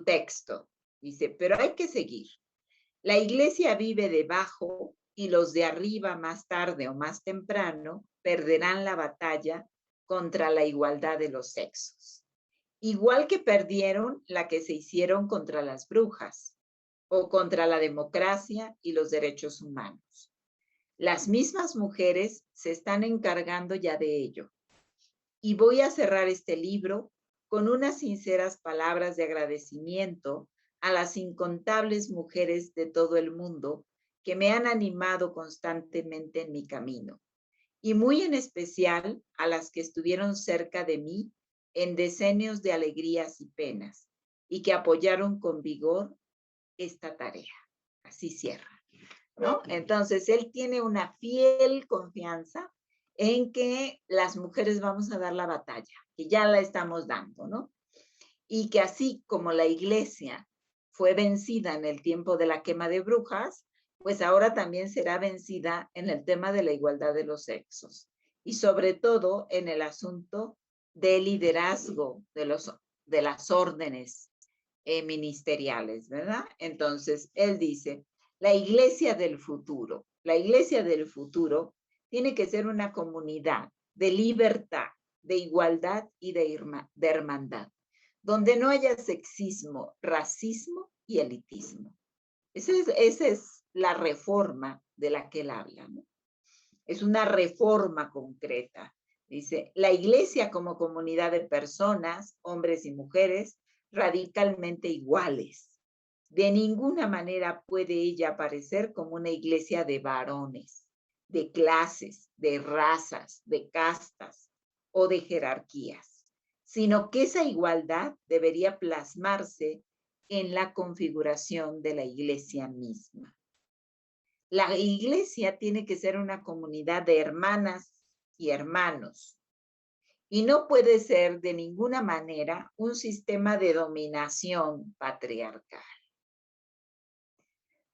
texto. Dice, pero hay que seguir. La iglesia vive debajo y los de arriba más tarde o más temprano perderán la batalla contra la igualdad de los sexos. Igual que perdieron la que se hicieron contra las brujas o contra la democracia y los derechos humanos. Las mismas mujeres se están encargando ya de ello. Y voy a cerrar este libro con unas sinceras palabras de agradecimiento a las incontables mujeres de todo el mundo que me han animado constantemente en mi camino, y muy en especial a las que estuvieron cerca de mí en decenios de alegrías y penas, y que apoyaron con vigor esta tarea. Así cierra, ¿no? Entonces, él tiene una fiel confianza en que las mujeres vamos a dar la batalla, que ya la estamos dando, ¿no? Y que así como la iglesia fue vencida en el tiempo de la quema de brujas, pues ahora también será vencida en el tema de la igualdad de los sexos, y sobre todo en el asunto del liderazgo de las órdenes ministeriales, ¿verdad? Entonces, él dice, la iglesia del futuro tiene que ser una comunidad de libertad, de igualdad y de hermandad, donde no haya sexismo, racismo y elitismo. Esa es la reforma de la que él habla, ¿no? Es una reforma concreta. Dice, la iglesia como comunidad de personas, hombres y mujeres, radicalmente iguales. De ninguna manera puede ella aparecer como una iglesia de varones, de clases, de razas, de castas o de jerarquías, sino que esa igualdad debería plasmarse en la configuración de la iglesia misma. La iglesia tiene que ser una comunidad de hermanas y hermanos, y no puede ser de ninguna manera un sistema de dominación patriarcal.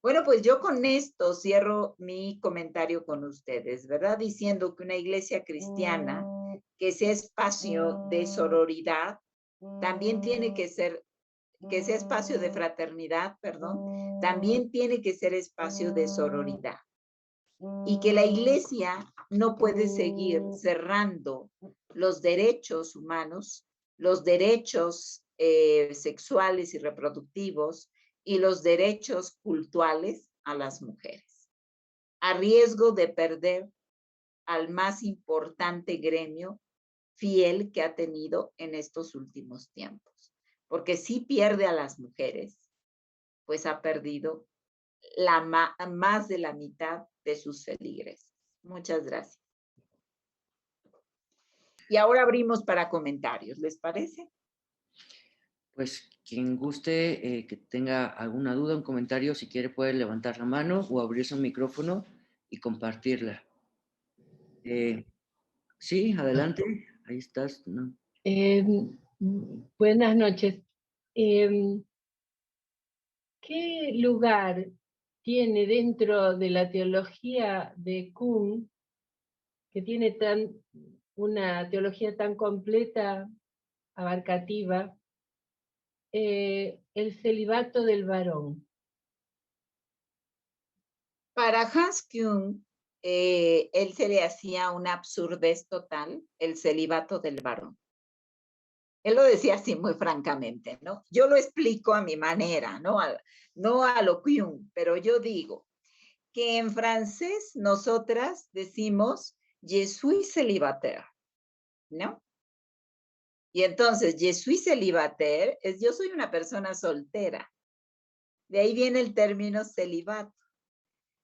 Bueno, pues yo con esto cierro mi comentario con ustedes, ¿verdad? Diciendo que una iglesia cristiana que sea espacio de sororidad, también tiene que ser, que sea espacio de fraternidad, perdón, también tiene que ser espacio de sororidad. y que la Iglesia no puede seguir cerrando los derechos humanos, los derechos sexuales y reproductivos y los derechos cultuales a las mujeres, a riesgo de perder al más importante gremio fiel que ha tenido en estos últimos tiempos. Porque si pierde a las mujeres, pues ha perdido más de la mitad de sus feligreses. Muchas gracias. Y ahora abrimos para comentarios, ¿les parece? Pues quien guste que tenga alguna duda, un comentario, si quiere puede levantar la mano o abrir su micrófono y compartirla. Sí, adelante, ahí estás. ¿No? Buenas noches. ¿Qué lugar tiene dentro de la teología de Kuhn, que tiene una teología tan completa, abarcativa, el celibato del varón? Para Hans Kuhn, él se le hacía una absurdez total, el celibato del varón. Él lo decía así muy francamente, ¿no? Yo lo explico a mi manera, no a lo Kuhn, pero yo digo que en francés nosotras decimos je suis célibataire, ¿no? Y entonces, je suis célibataire es yo soy una persona soltera. De ahí viene el término celibato.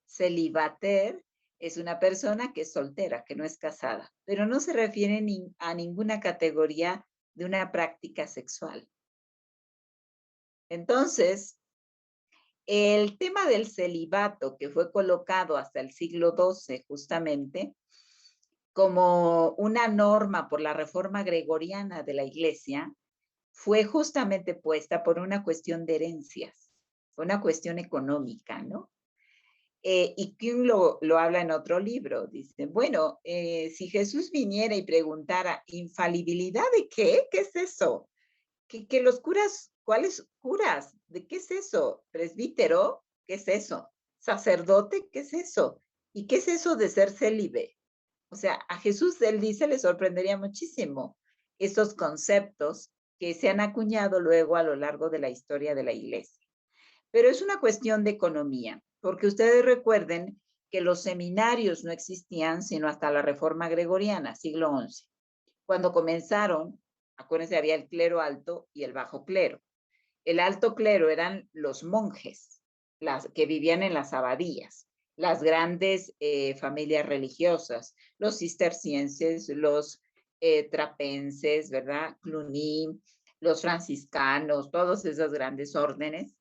Célibataire es una persona que es soltera, que no es casada, pero no se refiere a ninguna categoría de una práctica sexual. Entonces, el tema del celibato, que fue colocado hasta el siglo XII justamente como una norma por la reforma gregoriana de la Iglesia, fue justamente puesta por una cuestión de herencias, una cuestión económica, ¿no? Y Kuhn lo habla en otro libro, dice, bueno, si Jesús viniera y preguntara, ¿infalibilidad de qué? ¿Qué es eso? ¿Que los curas, cuáles curas? ¿De qué es eso? ¿Presbítero? ¿Qué es eso? ¿Sacerdote? ¿Qué es eso? ¿Y qué es eso de ser célibe? O sea, a Jesús, él dice, le sorprendería muchísimo estos conceptos que se han acuñado luego a lo largo de la historia de la Iglesia. Pero es una cuestión de economía, porque ustedes recuerden que los seminarios no existían sino hasta la Reforma Gregoriana, siglo XI. Cuando comenzaron, acuérdense, había el clero alto y el bajo clero. El alto clero eran los monjes, las que vivían en las abadías, las grandes familias religiosas, los cistercienses, los trapenses, ¿verdad? Cluny, los franciscanos, todas esas grandes órdenes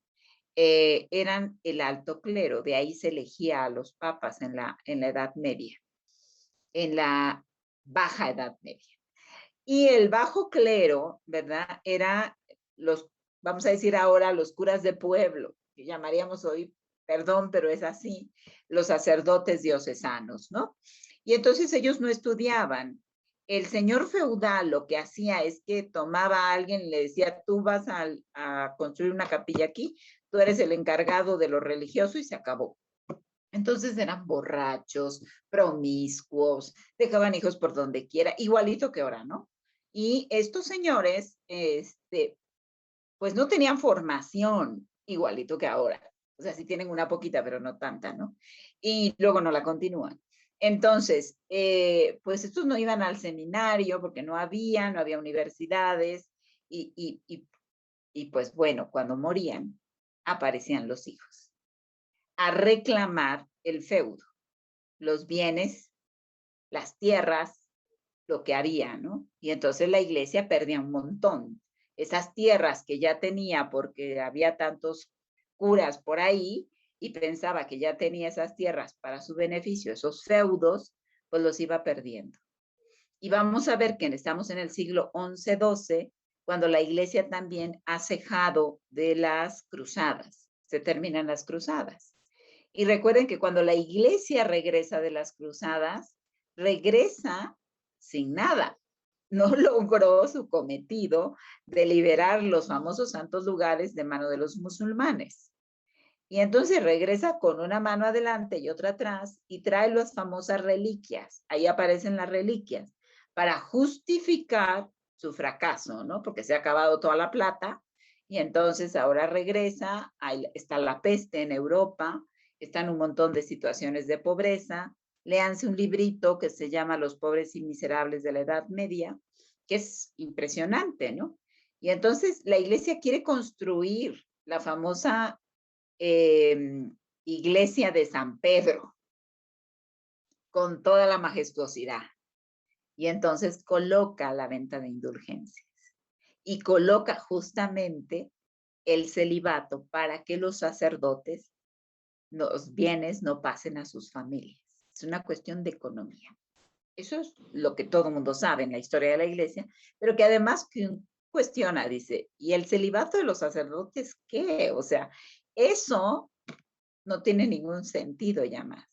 eran el alto clero, de ahí se elegía a los papas en la Edad Media, en la Baja Edad Media. Y el bajo clero, ¿verdad? Era los, vamos a decir ahora, los curas de pueblo, que llamaríamos hoy, perdón, pero es así, los sacerdotes diocesanos, ¿no? Y entonces ellos no estudiaban. El señor feudal lo que hacía es que tomaba a alguien y le decía, tú vas a construir una capilla aquí, tú eres el encargado de lo religioso y se acabó. Entonces eran borrachos, promiscuos, dejaban hijos por donde quiera, igualito que ahora, ¿no? Y estos señores, pues no tenían formación, igualito que ahora. O sea, sí tienen una poquita, pero no tanta, ¿no? Y luego no la continúan. Entonces, pues estos no iban al seminario porque no había universidades y pues bueno, cuando morían, aparecían los hijos a reclamar el feudo, los bienes, las tierras, lo que había, ¿no? Y entonces la iglesia perdía un montón. Esas tierras que ya tenía porque había tantos curas por ahí y pensaba que ya tenía esas tierras para su beneficio, esos feudos, pues los iba perdiendo. Y vamos a ver que estamos en el siglo XI-XII, cuando la iglesia también ha cejado de las cruzadas. Se terminan las cruzadas. Y recuerden que cuando la iglesia regresa de las cruzadas, regresa sin nada. No logró su cometido de liberar los famosos santos lugares de mano de los musulmanes. Y entonces regresa con una mano adelante y otra atrás y trae las famosas reliquias. Ahí aparecen las reliquias para justificar su fracaso, ¿no? Porque se ha acabado toda la plata y entonces ahora regresa, ahí está la peste en Europa, están un montón de situaciones de pobreza. Léanse un librito que se llama Los pobres y miserables de la Edad Media, que es impresionante, ¿no? Y entonces la iglesia quiere construir la famosa iglesia de San Pedro con toda la majestuosidad. Y entonces coloca la venta de indulgencias y coloca justamente el celibato para que los sacerdotes, los bienes no pasen a sus familias. Es una cuestión de economía. Eso es lo que todo el mundo sabe en la historia de la iglesia, pero que además cuestiona, dice, ¿y el celibato de los sacerdotes qué? O sea, eso no tiene ningún sentido ya más.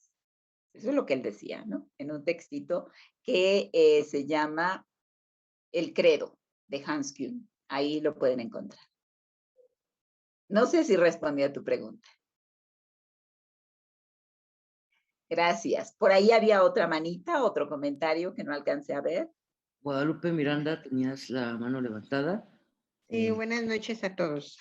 Eso es lo que él decía, ¿no? En un textito que se llama El Credo de Hans Kuhn. Ahí lo pueden encontrar. No sé si respondí a tu pregunta. Gracias. Por ahí había otra manita, otro comentario que no alcancé a ver. Guadalupe Miranda, tenías la mano levantada. Sí, buenas noches a todos.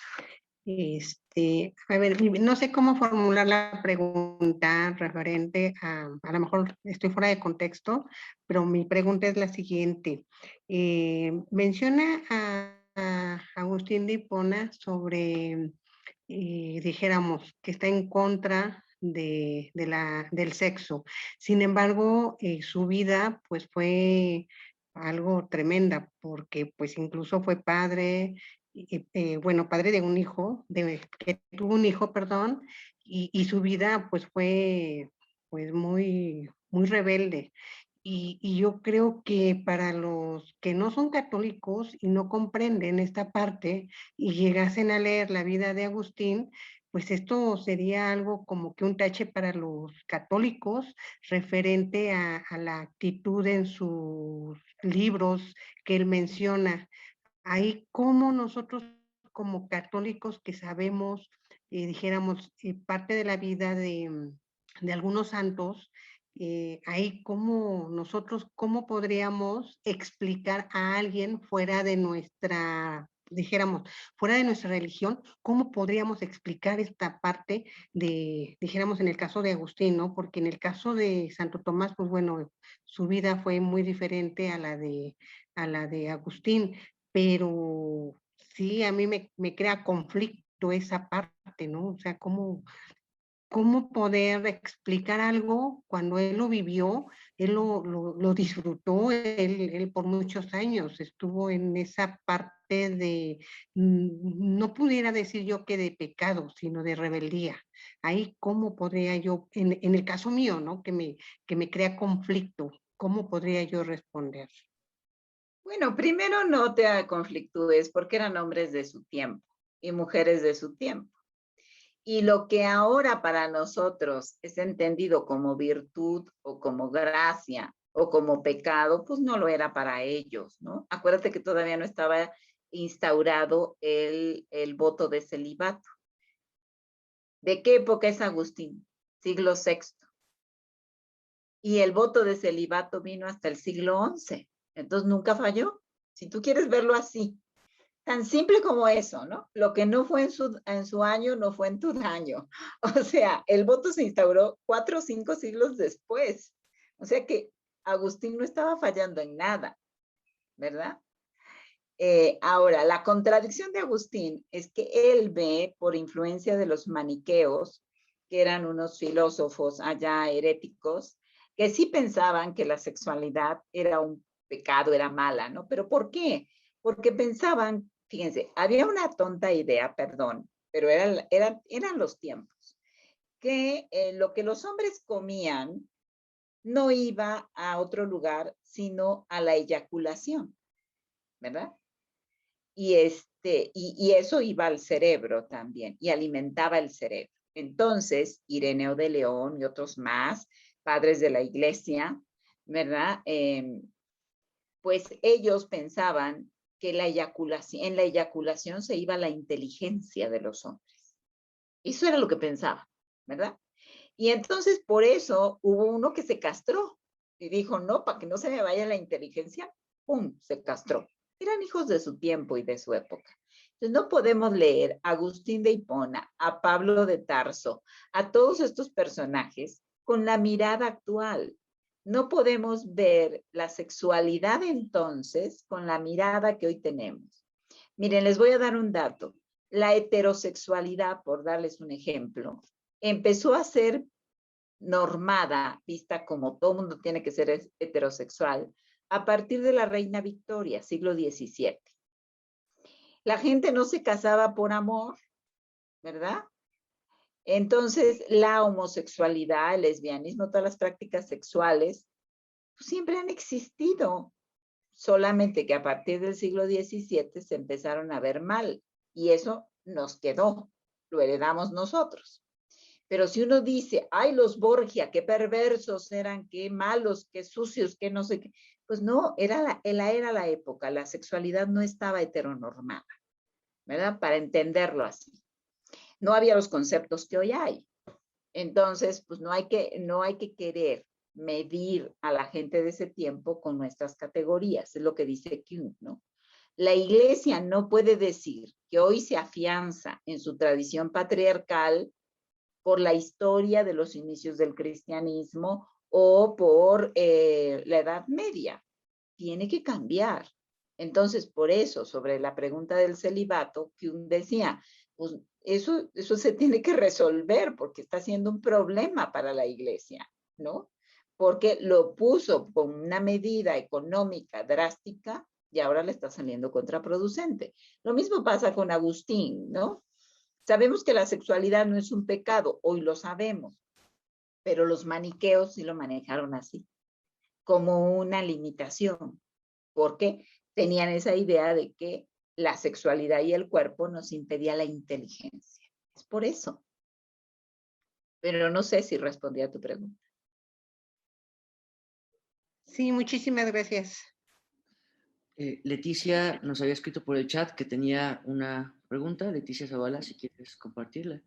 A ver, no sé cómo formular la pregunta referente a lo mejor estoy fuera de contexto, pero mi pregunta es la siguiente. Menciona a Agustín de Hipona sobre, dijéramos, que está en contra del sexo. Sin embargo, su vida pues fue algo tremenda, porque pues incluso fue padre, bueno, padre de un hijo, que tuvo un hijo, perdón, y su vida pues fue pues muy rebelde. Y yo creo que para los que no son católicos y no comprenden esta parte y llegasen a leer la vida de Agustín, pues esto sería algo como que un tache para los católicos referente a la actitud en sus libros que él menciona. Ahí como nosotros como católicos que sabemos, dijéramos, parte de la vida de algunos santos, ahí como nosotros, cómo podríamos explicar a alguien fuera de nuestra, dijéramos, fuera de nuestra religión, cómo podríamos explicar esta parte de, dijéramos, en el caso de Agustín, ¿no? Porque en el caso de Santo Tomás, pues bueno, su vida fue muy diferente a la de Agustín, pero sí, a mí me crea conflicto esa parte, ¿no? O sea, cómo poder explicar algo cuando él lo vivió, él lo disfrutó, él por muchos años estuvo en esa parte de, no pudiera decir yo que de pecado, sino de rebeldía. Ahí, ¿cómo podría yo, en el caso mío, ¿no? Que me crea conflicto, ¿cómo podría yo responder? Bueno, primero no te conflictúes porque eran hombres de su tiempo y mujeres de su tiempo. Y lo que ahora para nosotros es entendido como virtud o como gracia o como pecado, pues no lo era para ellos, ¿no? Acuérdate que todavía no estaba instaurado el voto de celibato. ¿De qué época es Agustín? Siglo VI. Y el voto de celibato vino hasta el siglo XI. Entonces nunca falló. Si tú quieres verlo así, tan simple como eso, ¿no? Lo que no fue en su año, no fue en tu año. O sea, el voto se instauró 4 o 5 siglos después. O sea que Agustín no estaba fallando en nada, ¿verdad? Ahora, la contradicción de Agustín es que él ve, por influencia de los maniqueos, que eran unos filósofos allá heréticos, que sí pensaban que la sexualidad era un pecado, era mala, ¿no? ¿Pero por qué? Porque pensaban, fíjense, había una tonta idea, perdón, pero eran los tiempos, que lo que los hombres comían no iba a otro lugar, sino a la eyaculación, ¿verdad? Y eso iba al cerebro también y alimentaba el cerebro. Entonces, Ireneo de León y otros más, padres de la iglesia, ¿verdad? Pues ellos pensaban que en la eyaculación se iba la inteligencia de los hombres. Eso era lo que pensaba, ¿verdad? Y entonces por eso hubo uno que se castró y dijo, no, para que no se me vaya la inteligencia, ¡pum!, se castró. Eran hijos de su tiempo y de su época. Entonces no podemos leer a Agustín de Hipona, a Pablo de Tarso, a todos estos personajes con la mirada actual. No podemos ver la sexualidad entonces con la mirada que hoy tenemos. Miren, les voy a dar un dato. La heterosexualidad, por darles un ejemplo, empezó a ser normada, vista como todo mundo tiene que ser heterosexual, a partir de la reina Victoria, siglo XVII. La gente no se casaba por amor, ¿verdad? Entonces, la homosexualidad, el lesbianismo, todas las prácticas sexuales, pues, siempre han existido, solamente que a partir del siglo XVII se empezaron a ver mal, y eso nos quedó, lo heredamos nosotros. Pero si uno dice, ay, los Borgia, qué perversos eran, qué malos, qué sucios, qué no sé qué, pues no, era la época, la sexualidad no estaba heteronormada, ¿verdad? Para entenderlo así. No había los conceptos que hoy hay. Entonces, pues no hay que querer medir a la gente de ese tiempo con nuestras categorías, es lo que dice Kuhn, ¿no? La iglesia no puede decir que hoy se afianza en su tradición patriarcal por la historia de los inicios del cristianismo o por la Edad Media. Tiene que cambiar. Entonces, por eso, sobre la pregunta del celibato, Kuhn decía, pues eso se tiene que resolver porque está siendo un problema para la iglesia, ¿no? Porque lo puso con una medida económica drástica y ahora le está saliendo contraproducente. Lo mismo pasa con Agustín, ¿no? Sabemos que la sexualidad no es un pecado, hoy lo sabemos, pero los maniqueos sí lo manejaron así, como una limitación, porque tenían esa idea de que la sexualidad y el cuerpo nos impedía la inteligencia. Es por eso. Pero no sé si respondí a tu pregunta. Sí, muchísimas gracias. Leticia nos había escrito por el chat que tenía una pregunta. Leticia Zavala, si quieres compartirla.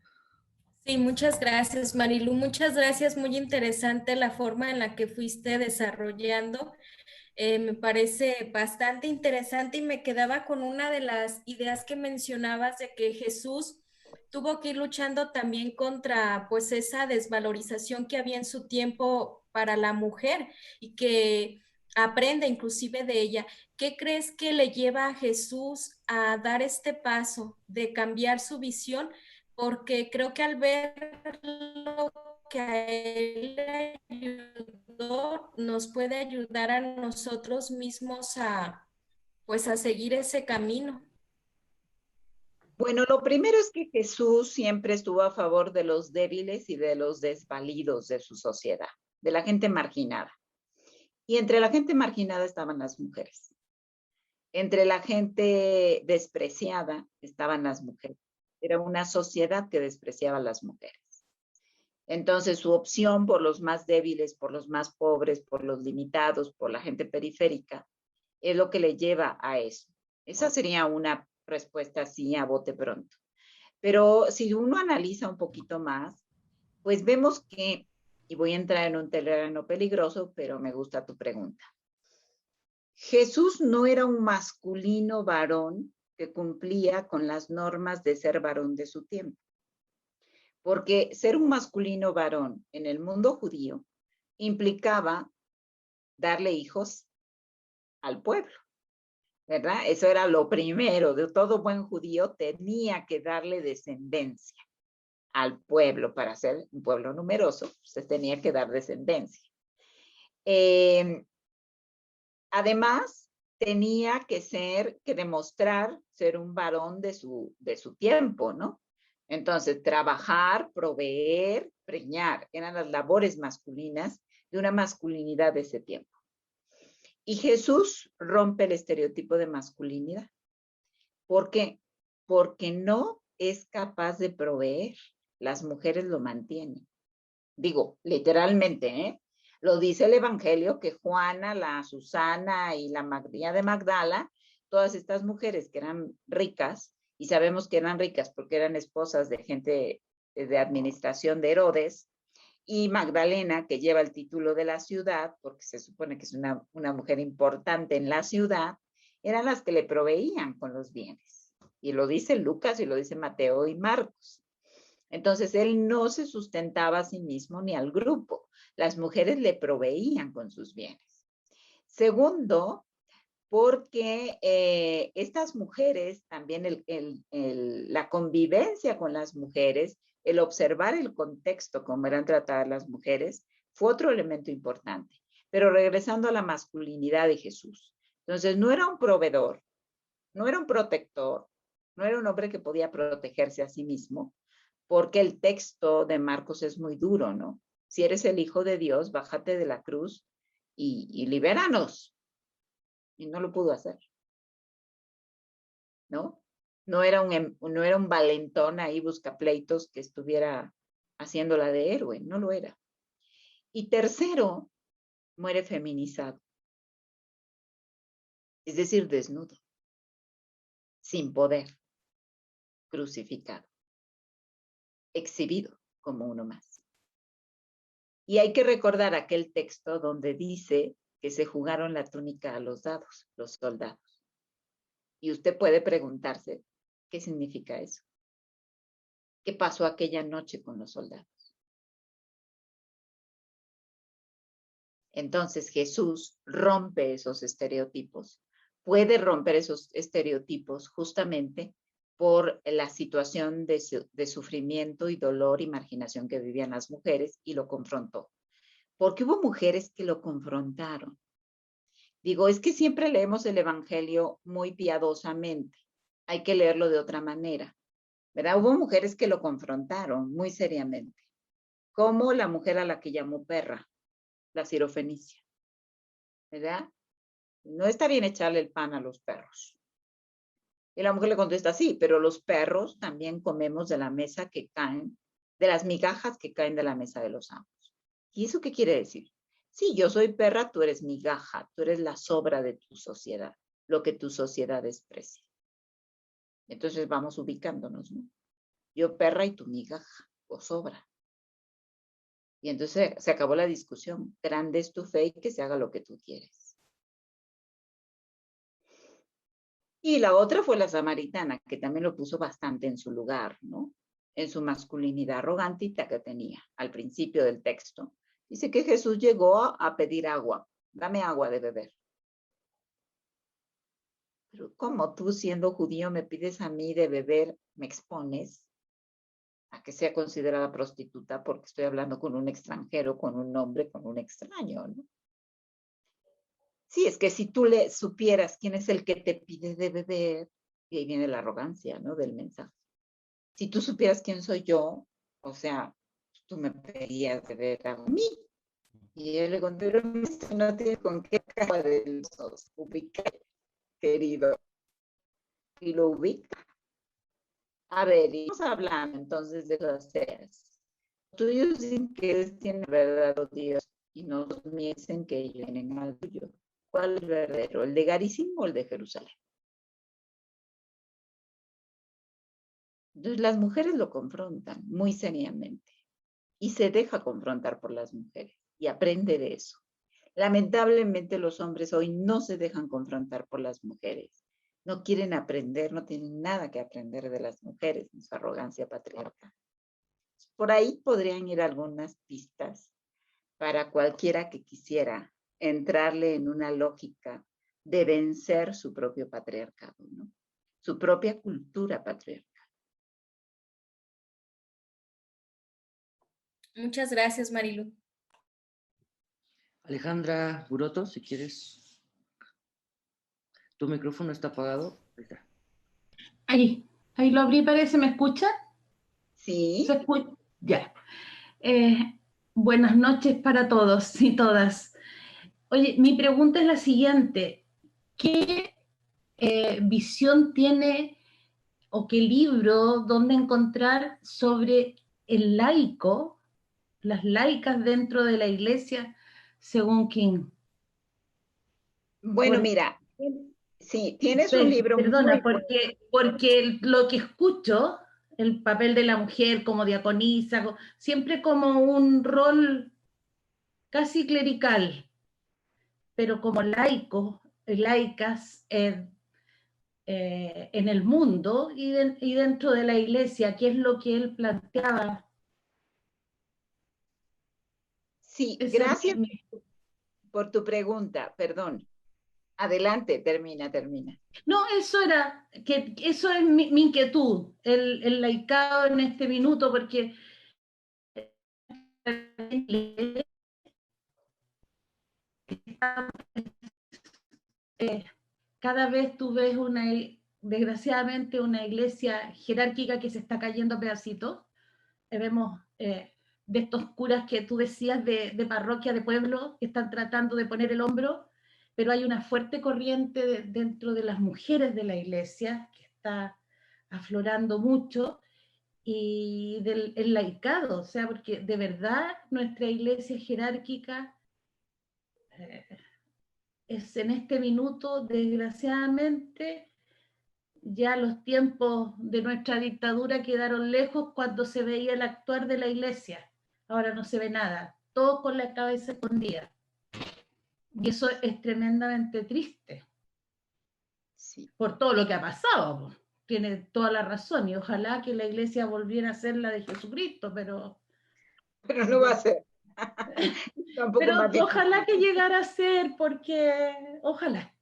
Sí, muchas gracias, Marilu. Muchas gracias. Muy interesante la forma en la que fuiste desarrollando. Me parece bastante interesante y me quedaba con una de las ideas que mencionabas de que Jesús tuvo que ir luchando también contra pues esa desvalorización que había en su tiempo para la mujer y que aprende inclusive de ella. ¿Qué crees que le lleva a Jesús a dar este paso de cambiar su visión? Porque creo que al ver lo que a él le ayudó, nos puede ayudar a nosotros mismos a, pues, a seguir ese camino. Bueno, lo primero es que Jesús siempre estuvo a favor de los débiles y de los desvalidos de su sociedad, de la gente marginada. Y entre la gente marginada estaban las mujeres. Entre la gente despreciada estaban las mujeres. Era una sociedad que despreciaba a las mujeres. Entonces, su opción por los más débiles, por los más pobres, por los limitados, por la gente periférica, es lo que le lleva a eso. Esa sería una respuesta así a bote pronto. Pero si uno analiza un poquito más, pues vemos que, y voy a entrar en un terreno peligroso, pero me gusta tu pregunta. Jesús no era un masculino varón que cumplía con las normas de ser varón de su tiempo. Porque ser un masculino varón en el mundo judío implicaba darle hijos al pueblo, ¿verdad? Eso era lo primero, de todo buen judío tenía que darle descendencia al pueblo. Para ser un pueblo numeroso, se tenía que dar descendencia. Además, tenía que demostrar ser un varón de su tiempo, ¿no? Entonces, trabajar, proveer, preñar, eran las labores masculinas de una masculinidad de ese tiempo. Y Jesús rompe el estereotipo de masculinidad. ¿Por qué? Porque no es capaz de proveer. Las mujeres lo mantienen. Digo, literalmente, ¿eh? Lo dice el Evangelio que Juana, la Susana y la María de Magdala, todas estas mujeres que eran ricas, y sabemos que eran ricas porque eran esposas de gente de administración de Herodes, y Magdalena, que lleva el título de la ciudad, porque se supone que es una mujer importante en la ciudad, eran las que le proveían con los bienes. Y lo dice Lucas y lo dice Mateo y Marcos. Entonces, él no se sustentaba a sí mismo ni al grupo. Las mujeres le proveían con sus bienes. Segundo, porque estas mujeres, también la convivencia con las mujeres, el observar el contexto, cómo eran tratadas las mujeres, fue otro elemento importante. Pero regresando a la masculinidad de Jesús. Entonces, no era un proveedor, no era un protector, no era un hombre que podía protegerse a sí mismo, porque el texto de Marcos es muy duro, ¿no? Si eres el Hijo de Dios, bájate de la cruz y libéranos. Y no lo pudo hacer, ¿no? No era un valentón ahí buscapleitos que estuviera haciéndola de héroe, no lo era. Y tercero, muere feminizado, es decir, desnudo, sin poder, crucificado, exhibido como uno más. Y hay que recordar aquel texto donde dice que se jugaron la túnica a los dados, los soldados. Y usted puede preguntarse, ¿qué significa eso? ¿Qué pasó aquella noche con los soldados? Entonces Jesús rompe esos estereotipos. Puede romper esos estereotipos justamente por la situación de sufrimiento y dolor y marginación que vivían las mujeres, y lo confrontó. Porque hubo mujeres que lo confrontaron. Digo, es que siempre leemos el Evangelio muy piadosamente. Hay que leerlo de otra manera, ¿verdad? Hubo mujeres que lo confrontaron muy seriamente, como la mujer a la que llamó perra, la Sirofenicia, ¿verdad? No está bien echarle el pan a los perros. Y la mujer le contesta, sí, pero los perros también comemos de la mesa que caen, de las migajas que caen de la mesa de los amos. ¿Y eso qué quiere decir? Sí, yo soy perra, tú eres migaja, tú eres la sobra de tu sociedad, lo que tu sociedad desprecia. Entonces vamos ubicándonos, ¿no? Yo perra y tú migaja o sobra. Y entonces se acabó la discusión. Grande es tu fe y que se haga lo que tú quieres. Y la otra fue la samaritana, que también lo puso bastante en su lugar, ¿no? En su masculinidad arrogantita que tenía al principio del texto. Dice que Jesús llegó a pedir agua. Dame agua de beber. Pero ¿cómo tú, siendo judío, me pides a mí de beber? ¿Me expones a que sea considerada prostituta porque estoy hablando con un extranjero, con un hombre, con un extraño, ¿no? Sí, es que si tú le supieras quién es el que te pide de beber, y ahí viene la arrogancia, ¿no? Del mensaje. Si tú supieras quién soy yo, o sea, tú me pedirías de beber a mí. Y él le contó, pero no tiene con qué cara de los ubicar, querido. Y lo ubica. A ver, y vamos hablando entonces de las feas. Los tuyos dicen que ellos tienen verdadero Dios y nosotros me dicen que ellos tienen al tuyo. ¿Cuál es verdadero? ¿El de Garizim o el de Jerusalén? Entonces las mujeres lo confrontan muy seriamente y se deja confrontar por las mujeres y aprende de eso. Lamentablemente los hombres hoy no se dejan confrontar por las mujeres. No quieren aprender, no tienen nada que aprender de las mujeres en su arrogancia patriarcal. Por ahí podrían ir algunas pistas para cualquiera que quisiera entrarle en una lógica de vencer su propio patriarcado, ¿no? Su propia cultura patriarcal. Muchas gracias, Marilu. Alejandra Buroto, si quieres. Tu micrófono está apagado. Ahí está. Ahí lo abrí, parece. ¿Me escucha? Sí. ¿Se escucha? Ya. Buenas noches para todos y todas. Oye, mi pregunta es la siguiente. ¿Qué visión tiene o qué libro, dónde encontrar sobre el laico, las laicas dentro de la iglesia, según King? Bueno, mira, sí, tienes un libro Perdona, muy bueno. porque lo que escucho el papel de la mujer como diaconisa, siempre como un rol casi clerical, pero como laicos, laicas en el mundo y dentro de la iglesia, ¿qué es lo que él planteaba? Sí, Esa gracias por tu pregunta, perdón. Adelante, termina. No, eso era, que eso es mi inquietud, el laicado en este minuto, porque cada vez tú ves desgraciadamente una iglesia jerárquica que se está cayendo a pedacitos. Vemos de estos curas que tú decías de parroquia, de pueblo, que están tratando de poner el hombro, pero hay una fuerte corriente dentro de las mujeres de la iglesia que está aflorando mucho, y el laicado, o sea, porque de verdad nuestra iglesia jerárquica es en este minuto, desgraciadamente, ya los tiempos de nuestra dictadura quedaron lejos cuando se veía el actuar de la iglesia. Ahora no se ve nada, todos con la cabeza escondida. Y eso es tremendamente triste. Sí. Por todo lo que ha pasado. Tiene toda la razón, y ojalá que la iglesia volviera a ser la de Jesucristo, pero no va a ser. pero ojalá que llegara a ser, porque ojalá.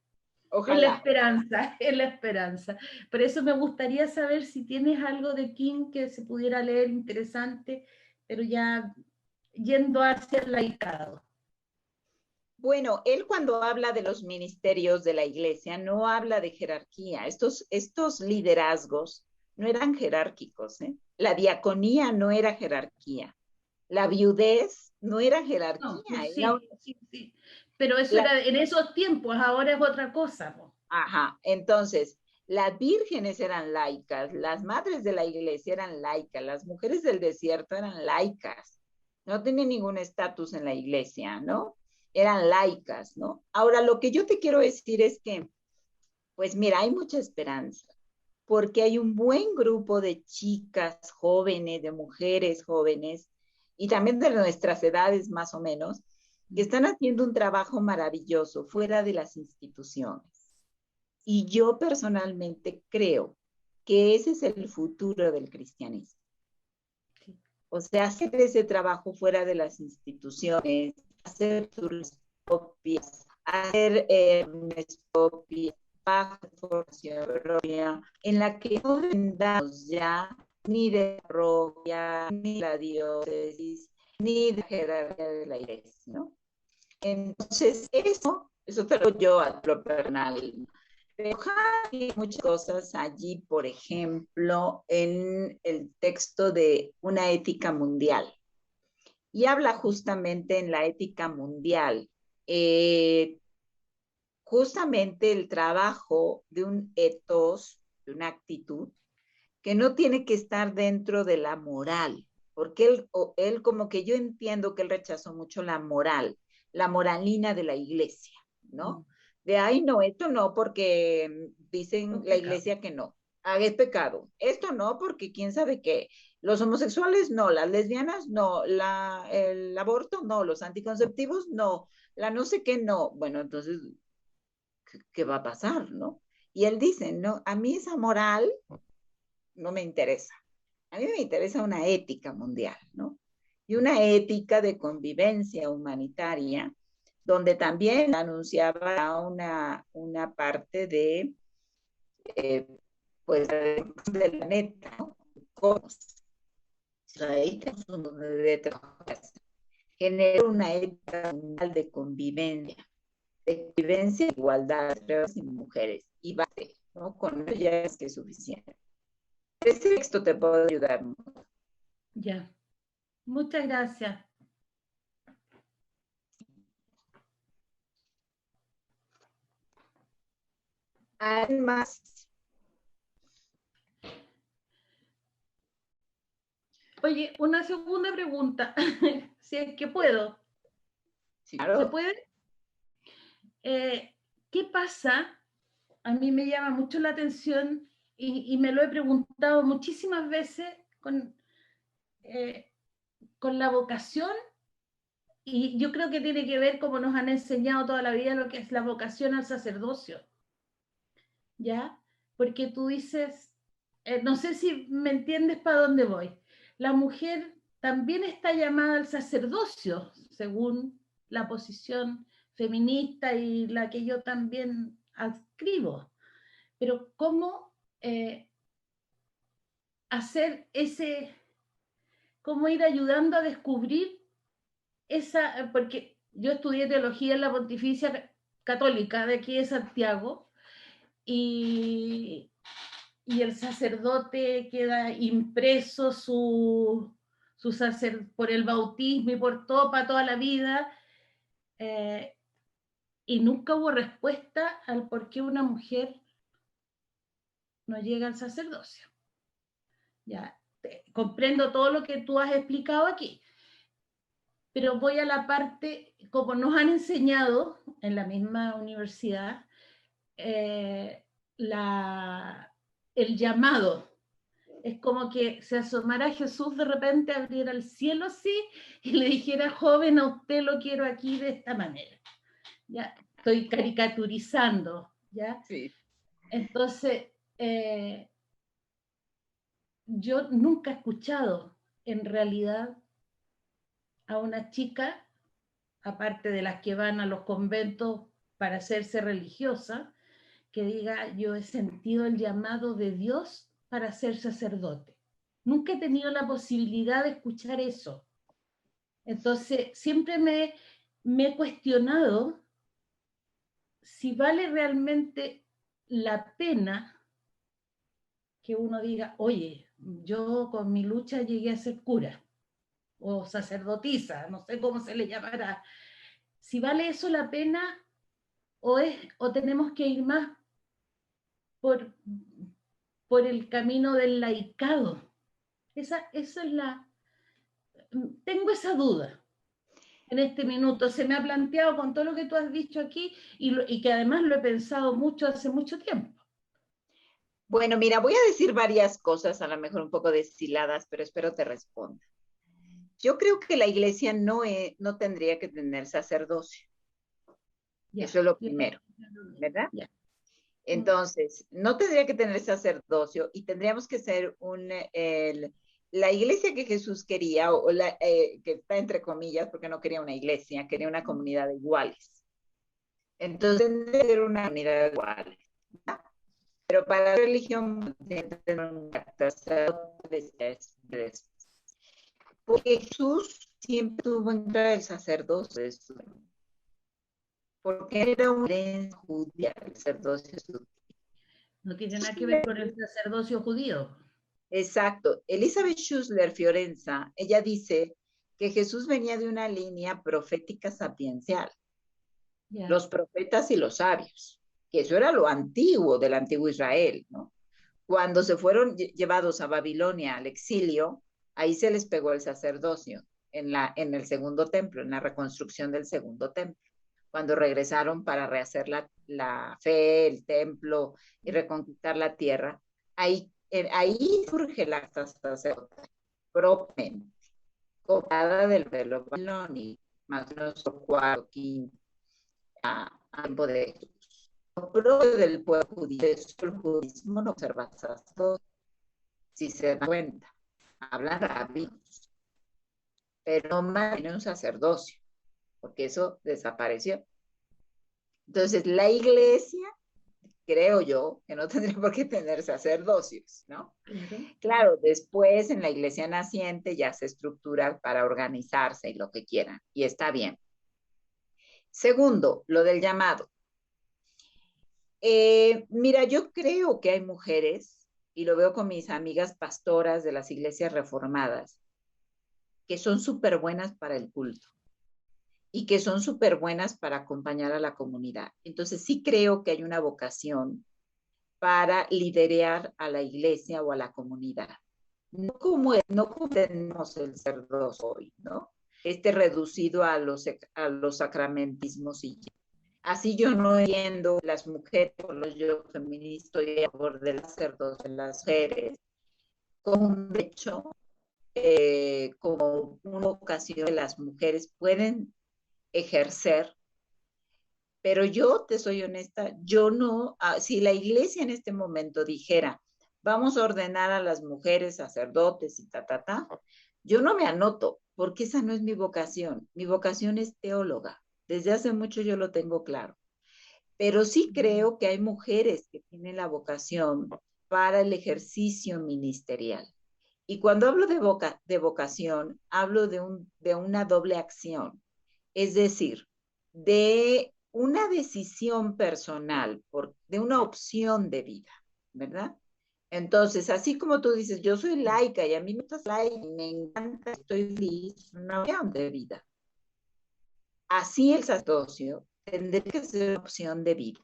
Es la esperanza, es la esperanza. Por eso me gustaría saber si tienes algo de King que se pudiera leer interesante, pero ya yendo hacia el laicado. Bueno, él cuando habla de los ministerios de la iglesia no habla de jerarquía. Estos liderazgos no eran jerárquicos, ¿eh? La diaconía no era jerarquía. La viudez no era jerarquía. No, pues sí. Pero eso era en esos tiempos, ahora es otra cosa. ¿No? Ajá, entonces, las vírgenes eran laicas, las madres de la iglesia eran laicas, las mujeres del desierto eran laicas, no tenían ningún estatus en la iglesia, ¿no? Eran laicas, ¿no? Ahora, lo que yo te quiero decir es que, pues mira, hay mucha esperanza, porque hay un buen grupo de chicas jóvenes, de mujeres jóvenes, y también de nuestras edades más o menos, que están haciendo un trabajo maravilloso fuera de las instituciones. Y yo personalmente creo que ese es el futuro del cristianismo. O sea, hacer ese trabajo fuera de las instituciones, hacer tus propias, hacer propias, bajo formación propia, en la que no dependamos ya ni de la parroquia, ni de la diócesis, ni de la jerarquía de la iglesia, ¿no? Entonces, eso te lo yo a lo personal. Hay muchas cosas allí, por ejemplo, en el texto de Una ética mundial. Y habla justamente en la ética mundial, justamente el trabajo de un ethos, de una actitud, que no tiene que estar dentro de la moral, porque él como que yo entiendo que él rechazó mucho la moral, la moralina de la iglesia, ¿no? De ahí no, esto no, porque dicen la iglesia que no. Es pecado. Esto no, porque quién sabe qué. Los homosexuales no, las lesbianas no, el aborto no, los anticonceptivos no, la no sé qué no. Bueno, entonces, ¿qué va a pasar, no? Y él dice, no, a mí esa moral no me interesa. A mí me interesa una ética mundial, ¿no? Y una ética de convivencia humanitaria, donde también anunciaba una parte de, pues, del planeta, ¿no? Ahí tenemos un de trabajo. Genera una ética mundial de convivencia, igualdad entre hombres y mujeres, y base, ¿no? Con ello ya es que es suficiente. Este texto te puede ayudar mucho. Ya, muchas gracias. Además, oye, una segunda pregunta, si es que puedo. claro. ¿Se puede? ¿Qué pasa? A mí me llama mucho la atención y me lo he preguntado muchísimas veces con la vocación, y yo creo que tiene que ver, como nos han enseñado toda la vida, lo que es la vocación al sacerdocio, ¿ya? Porque tú dices, no sé si me entiendes para dónde voy, la mujer también está llamada al sacerdocio, según la posición feminista y la que yo también adscribo. Pero ¿cómo hacer cómo ir ayudando a descubrir porque yo estudié teología en la Pontificia Católica de aquí de Santiago, y el sacerdote queda impreso por el bautismo y por todo, para toda la vida, y nunca hubo respuesta al por qué una mujer no llega al sacerdocio. Ya, comprendo todo lo que tú has explicado aquí, pero voy a la parte, como nos han enseñado en la misma universidad, el llamado. Es como que se asomara Jesús de repente, abriera el cielo así y le dijera: joven, a usted lo quiero aquí de esta manera. Ya, estoy caricaturizando, ¿ya? Sí. Entonces, yo nunca he escuchado en realidad a una chica, aparte de las que van a los conventos para hacerse religiosa, que diga: yo he sentido el llamado de Dios para ser sacerdote. Nunca he tenido la posibilidad de escuchar eso. Entonces, siempre me he cuestionado si vale realmente la pena que uno diga: oye, yo con mi lucha llegué a ser cura o sacerdotisa, no sé cómo se le llamará. Si vale eso la pena, o tenemos que ir más por el camino del laicado. Esa es tengo esa duda en este minuto. Se me ha planteado con todo lo que tú has dicho aquí, y que además lo he pensado mucho hace mucho tiempo. Bueno, mira, voy a decir varias cosas, a lo mejor un poco deshiladas, pero espero te responda. Yo creo que la iglesia no tendría que tener sacerdocio. Ya, eso es lo primero, ¿verdad? Ya. Entonces, no tendría que tener sacerdocio, y tendríamos que ser la iglesia que Jesús quería, que está entre comillas, porque no quería una iglesia, quería una comunidad de iguales. Entonces, tendría que ser una comunidad de iguales, ¿no? Pero para la religión, porque Jesús siempre tuvo en contra del sacerdocio, porque era una herencia judía, el sacerdocio judío. No tiene nada que ver con el sacerdocio judío. Exacto. Elizabeth Schussler Fiorenza, ella dice que Jesús venía de una línea profética sapiencial. Yeah. Los profetas y los sabios, que eso era lo antiguo del antiguo Israel, ¿no? Cuando se fueron llevados a Babilonia al exilio, ahí se les pegó el sacerdocio en el segundo templo, en la reconstrucción del segundo templo. Cuando regresaron para rehacer la fe, el templo y reconquistar la tierra, ahí surge la sacerdote propiamente, copada del velo babilónico, más o menos cuarto, quinto, tiempo de Jesús. Lo propio del pueblo judío, el judismo no observa sacerdote, si se dan cuenta, hablan rabinos, pero no más tiene un sacerdocio, porque eso desapareció. Entonces, la iglesia, creo yo, que no tendría por qué tener sacerdocios, ¿no? Claro, después en la iglesia naciente ya se estructura para organizarse y lo que quieran, y está bien. Segundo, lo del llamado. Mira, yo creo que hay mujeres, y lo veo con mis amigas pastoras de las iglesias reformadas, que son súper buenas para el culto y que son súper buenas para acompañar a la comunidad. Entonces sí creo que hay una vocación para liderar a la iglesia o a la comunidad. No como tenemos el sacerdocio hoy, ¿no? Reducido a los sacramentismos y Así yo no entiendo las mujeres, por los yo feminista, estoy a favor del sacerdocio de las mujeres, como un derecho, como una ocasión que las mujeres pueden ejercer. Pero yo, te soy honesta, yo no, si la iglesia en este momento dijera, vamos a ordenar a las mujeres sacerdotes y yo no me anoto, porque esa no es mi vocación. Mi vocación es teóloga. Desde hace mucho yo lo tengo claro. Pero sí creo que hay mujeres que tienen la vocación para el ejercicio ministerial. Y cuando hablo de vocación, hablo de una doble acción. Es decir, de una decisión personal, de una opción de vida, ¿verdad? Entonces, así como tú dices, yo soy laica y a mí me gusta laica y me encanta, estoy feliz, una opción de vida. Así el sacerdocio tendría que ser una opción de vida.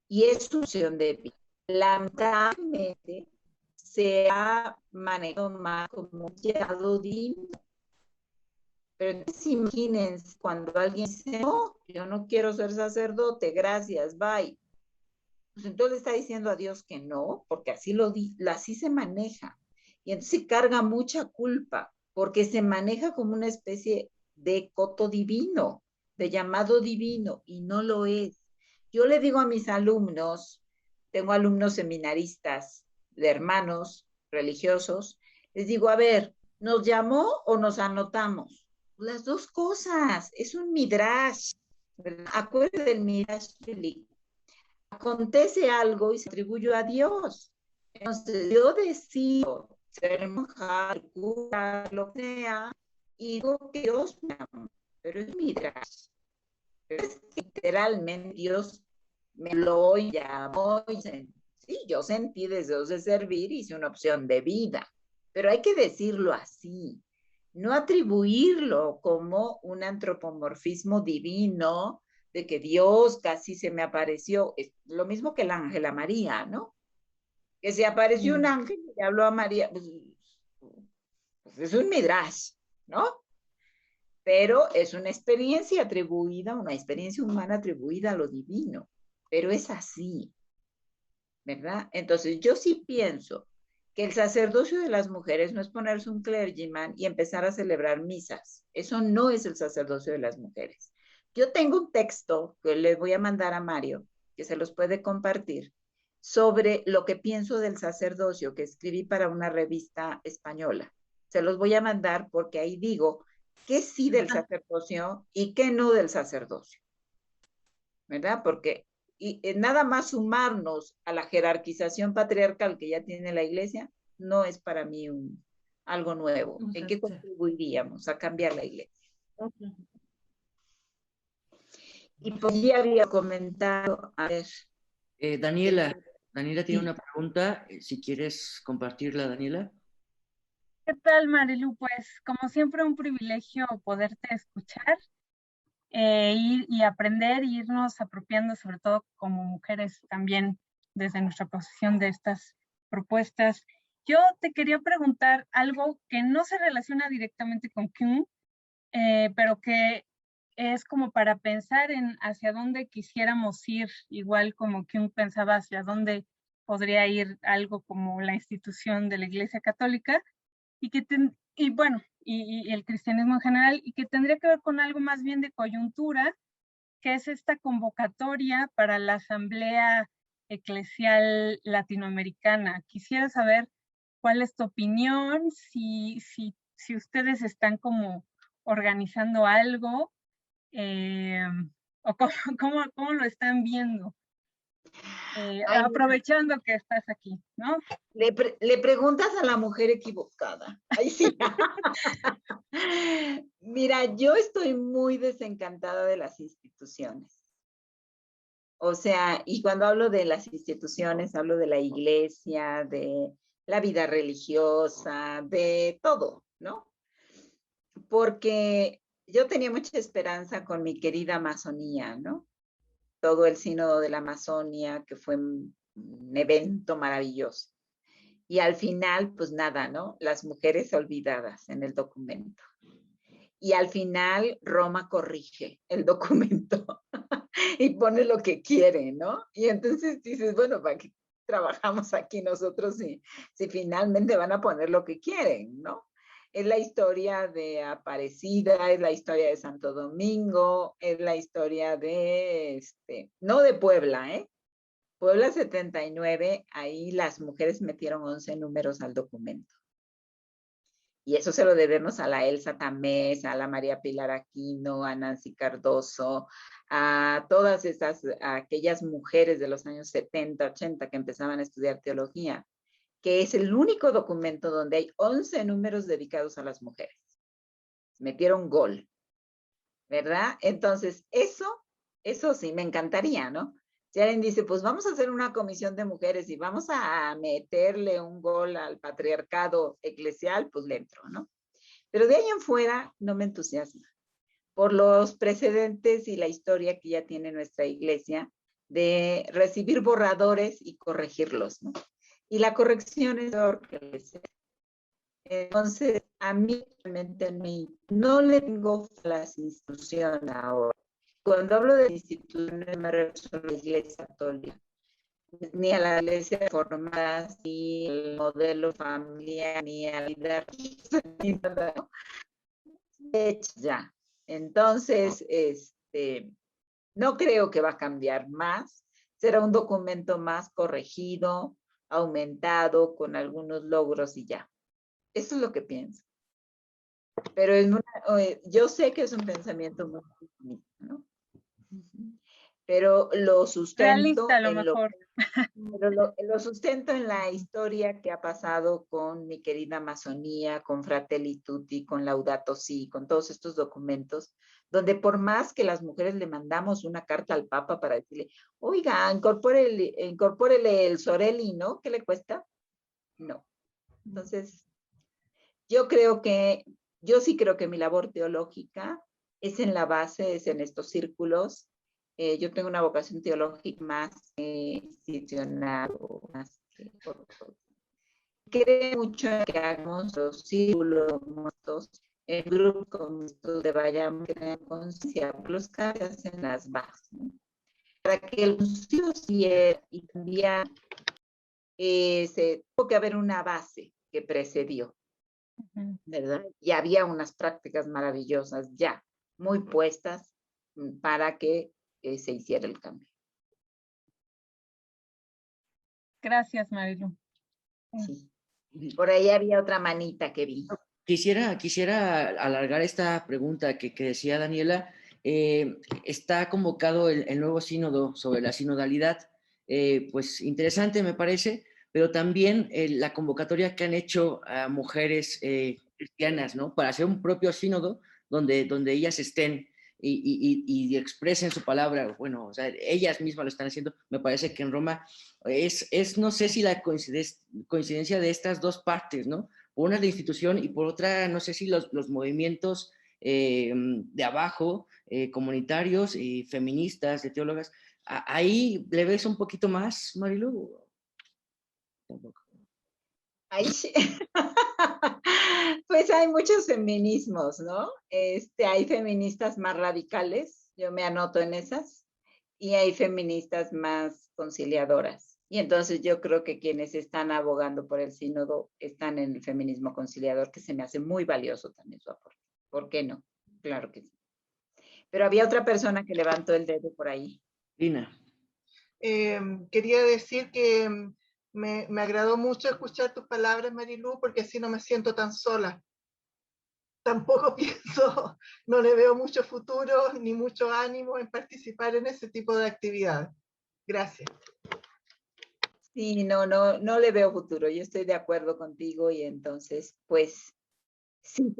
Y es una opción de vida. Lamentablemente se ha manejado más como un llamado divino. Pero entonces imagínense cuando alguien dice, no, yo no quiero ser sacerdote, gracias, bye. Pues entonces le está diciendo a Dios que no, porque así se maneja. Y entonces se carga mucha culpa, porque se maneja como una especie de coto divino, de llamado divino, y no lo es. Yo le digo a mis alumnos, tengo alumnos seminaristas, de hermanos religiosos, les digo, a ver, ¿nos llamó o nos anotamos? Las dos cosas, es un midrash, ¿verdad? Acuérdense del midrash bíblico. Acontece algo y se atribuye a Dios. Entonces yo decido ser mujer, cura, lo que sea, y digo que Dios me ama, pero es midrash. Es literalmente Dios me lo llamó y sí, yo sentí deseos de servir y hice una opción de vida, pero hay que decirlo así. No atribuirlo como un antropomorfismo divino de que Dios casi se me apareció. Es lo mismo que el ángel a María, ¿no? Que se apareció un ángel y le habló a María. Pues es un midrash, ¿no? Pero es una experiencia atribuida, una experiencia humana atribuida a lo divino. Pero es así, ¿verdad? Entonces yo sí pienso que el sacerdocio de las mujeres no es ponerse un clergyman y empezar a celebrar misas. Eso no es el sacerdocio de las mujeres. Yo tengo un texto que le voy a mandar a Mario, que se los puede compartir, sobre lo que pienso del sacerdocio que escribí para una revista española. Se los voy a mandar porque ahí digo qué sí del sacerdocio y qué no del sacerdocio, ¿verdad? Porque nada más sumarnos a la jerarquización patriarcal que ya tiene la iglesia no es para mí algo nuevo. ¿En qué contribuiríamos a cambiar la iglesia? Y pues ya había comentado, a ver. Daniela tiene una pregunta, si quieres compartirla, Daniela. ¿Qué tal, Marilu? Pues como siempre un privilegio poderte escuchar y aprender e irnos apropiando, sobre todo como mujeres también desde nuestra posición de estas propuestas. Yo te quería preguntar algo que no se relaciona directamente con Kuhn, pero que es como para pensar en hacia dónde quisiéramos ir, igual como Kuhn pensaba hacia dónde podría ir algo como la institución de la Iglesia Católica, y el cristianismo en general, y que tendría que ver con algo más bien de coyuntura, que es esta convocatoria para la Asamblea Eclesial Latinoamericana. Quisiera saber cuál es tu opinión, si ustedes están como organizando algo, o cómo lo están viendo. Aprovechando que estás aquí, ¿no? Le preguntas a la mujer equivocada. Ahí sí. Mira, yo estoy muy desencantada de las instituciones. O sea, y cuando hablo de las instituciones, hablo de la iglesia, de la vida religiosa, de todo, ¿no? Porque yo tenía mucha esperanza con mi querida Amazonía, ¿no? Todo el sínodo de la Amazonia, que fue un evento maravilloso. Y al final, pues nada, ¿no? Las mujeres olvidadas en el documento. Y al final, Roma corrige el documento. y pone lo que quiere, ¿no? Y entonces dices, bueno, ¿para qué trabajamos aquí nosotros si finalmente van a poner lo que quieren, ¿no? Es la historia de Aparecida, es la historia de Santo Domingo, es la historia de, no de Puebla, ¿eh? Puebla 79, ahí las mujeres metieron 11 números al documento. Y eso se lo debemos a la Elsa Tamés, a la María Pilar Aquino, a Nancy Cardoso, a todas aquellas mujeres de los años 70, 80 que empezaban a estudiar teología, que es el único documento donde hay 11 números dedicados a las mujeres. Metieron gol, ¿verdad? Entonces, eso sí, me encantaría, ¿no? Si alguien dice, pues vamos a hacer una comisión de mujeres y vamos a meterle un gol al patriarcado eclesial, pues le entro, ¿no? Pero de ahí en fuera no me entusiasma, por los precedentes y la historia que ya tiene nuestra iglesia de recibir borradores y corregirlos, ¿no? Y la corrección es peor que el deseo. Entonces, a mí realmente no le tengo las instituciones ahora. Cuando hablo de instituciones me refiero a la Iglesia Católica, ni a la Iglesia formada, ni al modelo familiar, ni a la vida, ni nada, ¿no? De hecho, ya. Entonces, no creo que va a cambiar más. Será un documento más corregido, aumentado, con algunos logros y ya. Eso es lo que pienso. Pero yo sé que es un pensamiento muy pesimista, ¿no? Pero lo sustento realista a lo mejor. lo sustento en la historia que ha pasado con mi querida Amazonía, con Fratelli Tutti, con Laudato Si, con todos estos documentos, donde por más que las mujeres le mandamos una carta al Papa para decirle, oiga, incorpórele el Sorelli, ¿no? ¿Qué le cuesta? No. Entonces, yo sí creo que mi labor teológica es en la base, es en estos círculos. Yo tengo una vocación teológica más institucional, más que creo mucho en que hagamos los círculos, en grupos como estos de vayamos creando conciencia, los cambios en las bases, ¿no? Para que el concilio siguiera y cambiara, tuvo que haber una base que precedió, ¿verdad? Y había unas prácticas maravillosas ya, muy puestas para que se hiciera el cambio. Gracias, Marilu. Sí. Por ahí había otra manita que vi. Quisiera alargar esta pregunta que decía Daniela. Está convocado el nuevo sínodo sobre la sinodalidad. Pues interesante me parece, pero también la convocatoria que han hecho a mujeres cristianas, ¿no? Para hacer un propio sínodo donde ellas estén y expresen su palabra. Bueno, o sea, ellas mismas lo están haciendo. Me parece que en Roma no sé si la coincidencia de estas dos partes, ¿no? Por una la institución y por otra, no sé si los movimientos de abajo, comunitarios y feministas, de teólogas, ahí le ves un poquito más, Marilu. Tampoco. Ahí sí. Pues hay muchos feminismos, ¿no? Hay feministas más radicales, yo me anoto en esas, y hay feministas más conciliadoras. Y entonces yo creo que quienes están abogando por el sínodo están en el feminismo conciliador, que se me hace muy valioso también su aporte. ¿Por qué no? Claro que sí. Pero había otra persona que levantó el dedo por ahí. Lina. Quería decir que me agradó mucho escuchar tus palabras, Marilu, porque así no me siento tan sola. Tampoco pienso, no le veo mucho futuro ni mucho ánimo en participar en ese tipo de actividad. Gracias. Sí, no le veo futuro. Yo estoy de acuerdo contigo y entonces, pues, si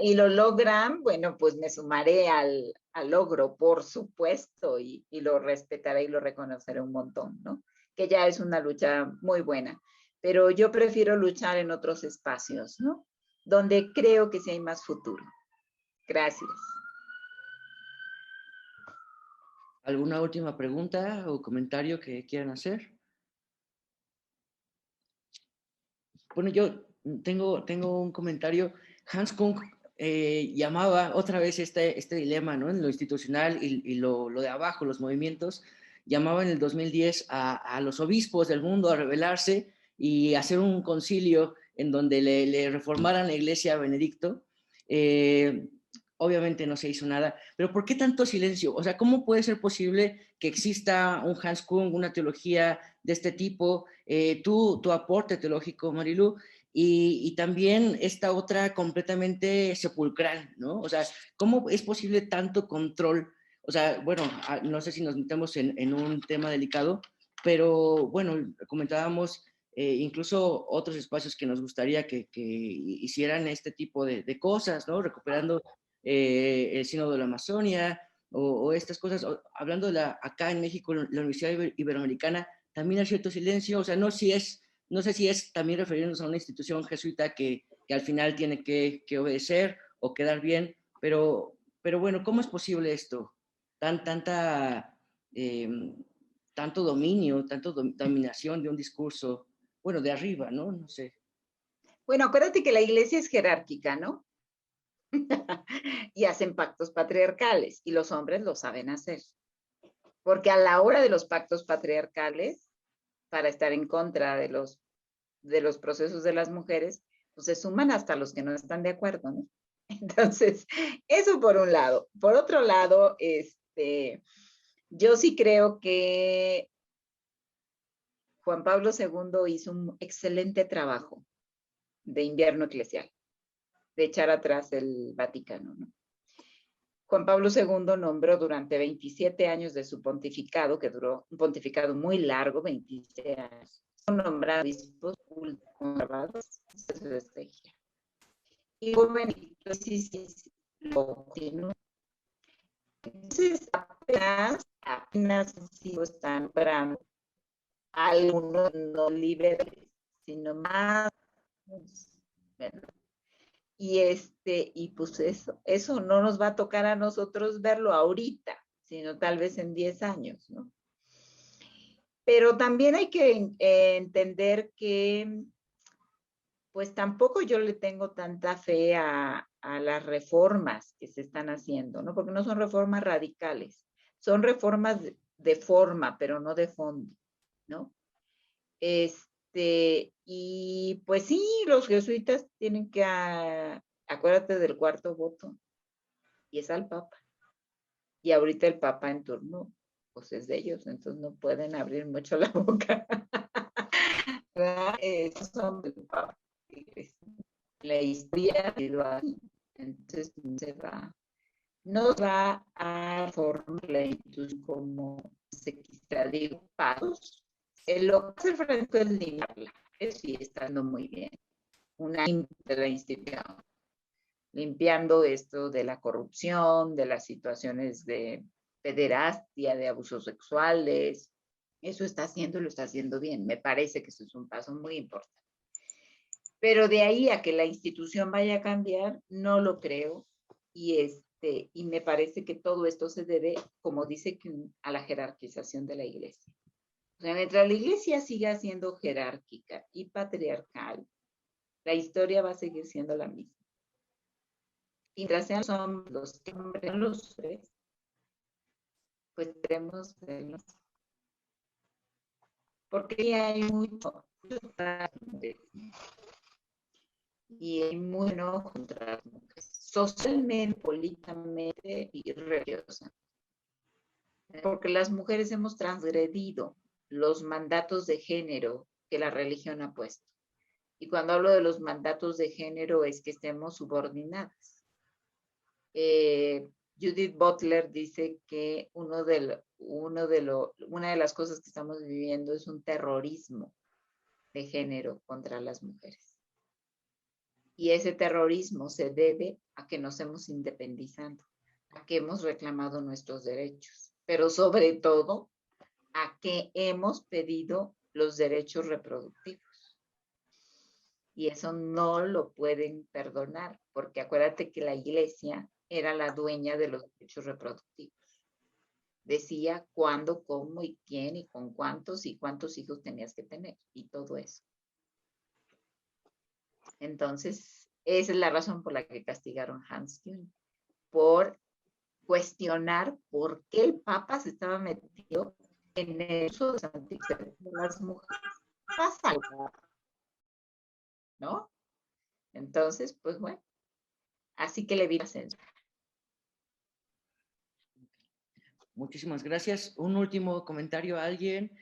y lo logran, bueno, pues me sumaré al logro, por supuesto, y lo respetaré y lo reconoceré un montón, ¿no? Que ya es una lucha muy buena. Pero yo prefiero luchar en otros espacios, ¿no? Donde creo que sí hay más futuro. Gracias. ¿Alguna última pregunta o comentario que quieran hacer? Bueno, yo tengo un comentario. Hans Kung llamaba otra vez este dilema, ¿no? En lo institucional y lo de abajo, los movimientos, llamaba en el 2010 a los obispos del mundo a rebelarse y hacer un concilio en donde le reformaran la iglesia a Benedicto. Obviamente no se hizo nada, pero ¿por qué tanto silencio? O sea, ¿cómo puede ser posible que exista un Hans Kung, una teología de este tipo, tu aporte teológico, Marilu, y también esta otra completamente sepulcral, ¿no? O sea, ¿cómo es posible tanto control? O sea, bueno, no sé si nos metemos en un tema delicado, pero bueno, comentábamos incluso otros espacios que nos gustaría que hicieran este tipo de cosas, ¿no? Recuperando el Sínodo de la Amazonia o estas cosas. Hablando acá en México, la Universidad Iberoamericana, también hay cierto silencio, o sea, no sé si es también refiriéndose a una institución jesuita que al final tiene que obedecer o quedar bien, pero bueno, ¿cómo es posible esto? Tanto dominio, dominación de un discurso, bueno, de arriba, ¿no? No sé. Bueno, acuérdate que la iglesia es jerárquica, ¿no? Y hacen pactos patriarcales y los hombres lo saben hacer. Porque a la hora de los pactos patriarcales, para estar en contra de los procesos de las mujeres, pues se suman hasta los que no están de acuerdo, ¿no? Entonces, eso por un lado. Por otro lado, yo sí creo que Juan Pablo II hizo un excelente trabajo de invierno eclesial, de echar atrás el Vaticano, ¿no? Juan Pablo II nombró durante 27 años de su pontificado, que duró un pontificado muy largo, 27 años, nombrados obispos ultraconservadores de su estrategia. Y Benedicto XVI lo continuó. Entonces, apenas están nombrando algunos no liberales, sino más, ¿verdad? Y pues eso no nos va a tocar a nosotros verlo ahorita, sino tal vez en 10 años, ¿no? Pero también hay que entender que, pues tampoco yo le tengo tanta fe a las reformas que se están haciendo, ¿no? Porque no son reformas radicales, son reformas de forma, pero no de fondo, ¿no? Y pues sí, los jesuitas tienen que, acuérdate del cuarto voto, y es al Papa. Y ahorita el Papa en turno, pues es de ellos, entonces no pueden abrir mucho la boca. Esos son del Papa. La historia quedó ahí, entonces no va a formar la institución como se quisiera, digo, pasos. Lo que hace Franco es limpiarla, sí, estando muy bien. Una de la institución, limpiando esto de la corrupción, de las situaciones de pederastia, de abusos sexuales. Eso está haciendo y lo está haciendo bien. Me parece que eso es un paso muy importante. Pero de ahí a que la institución vaya a cambiar, no lo creo. Y me parece que todo esto se debe, como dice, a la jerarquización de la iglesia. O sea, mientras la iglesia siga siendo jerárquica y patriarcal, la historia va a seguir siendo la misma. Mientras sean los hombres, los tres, pues tenemos verlos. Porque hay mucho y hay muy enojo contra las mujeres, socialmente, políticamente y religiosamente. Porque las mujeres hemos transgredido los mandatos de género que la religión ha puesto. Y cuando hablo de los mandatos de género es que estemos subordinadas. Judith Butler dice que una de las cosas que estamos viviendo es un terrorismo de género contra las mujeres. Y ese terrorismo se debe a que nos hemos independizado, a que hemos reclamado nuestros derechos, pero sobre todo a que hemos pedido los derechos reproductivos. Y eso no lo pueden perdonar, porque acuérdate que la iglesia era la dueña de los derechos reproductivos. Decía cuándo, cómo y quién y con cuántos hijos tenías que tener y todo eso. Entonces, Esa es la razón por la que castigaron a Hans Küng, por cuestionar por qué el Papa se estaba metiendo en el uso de los anticonceptivos de las mujeres. Pasa, ¿no? Entonces, pues bueno, así que le vi la censura. Muchísimas gracias. Un último comentario a alguien.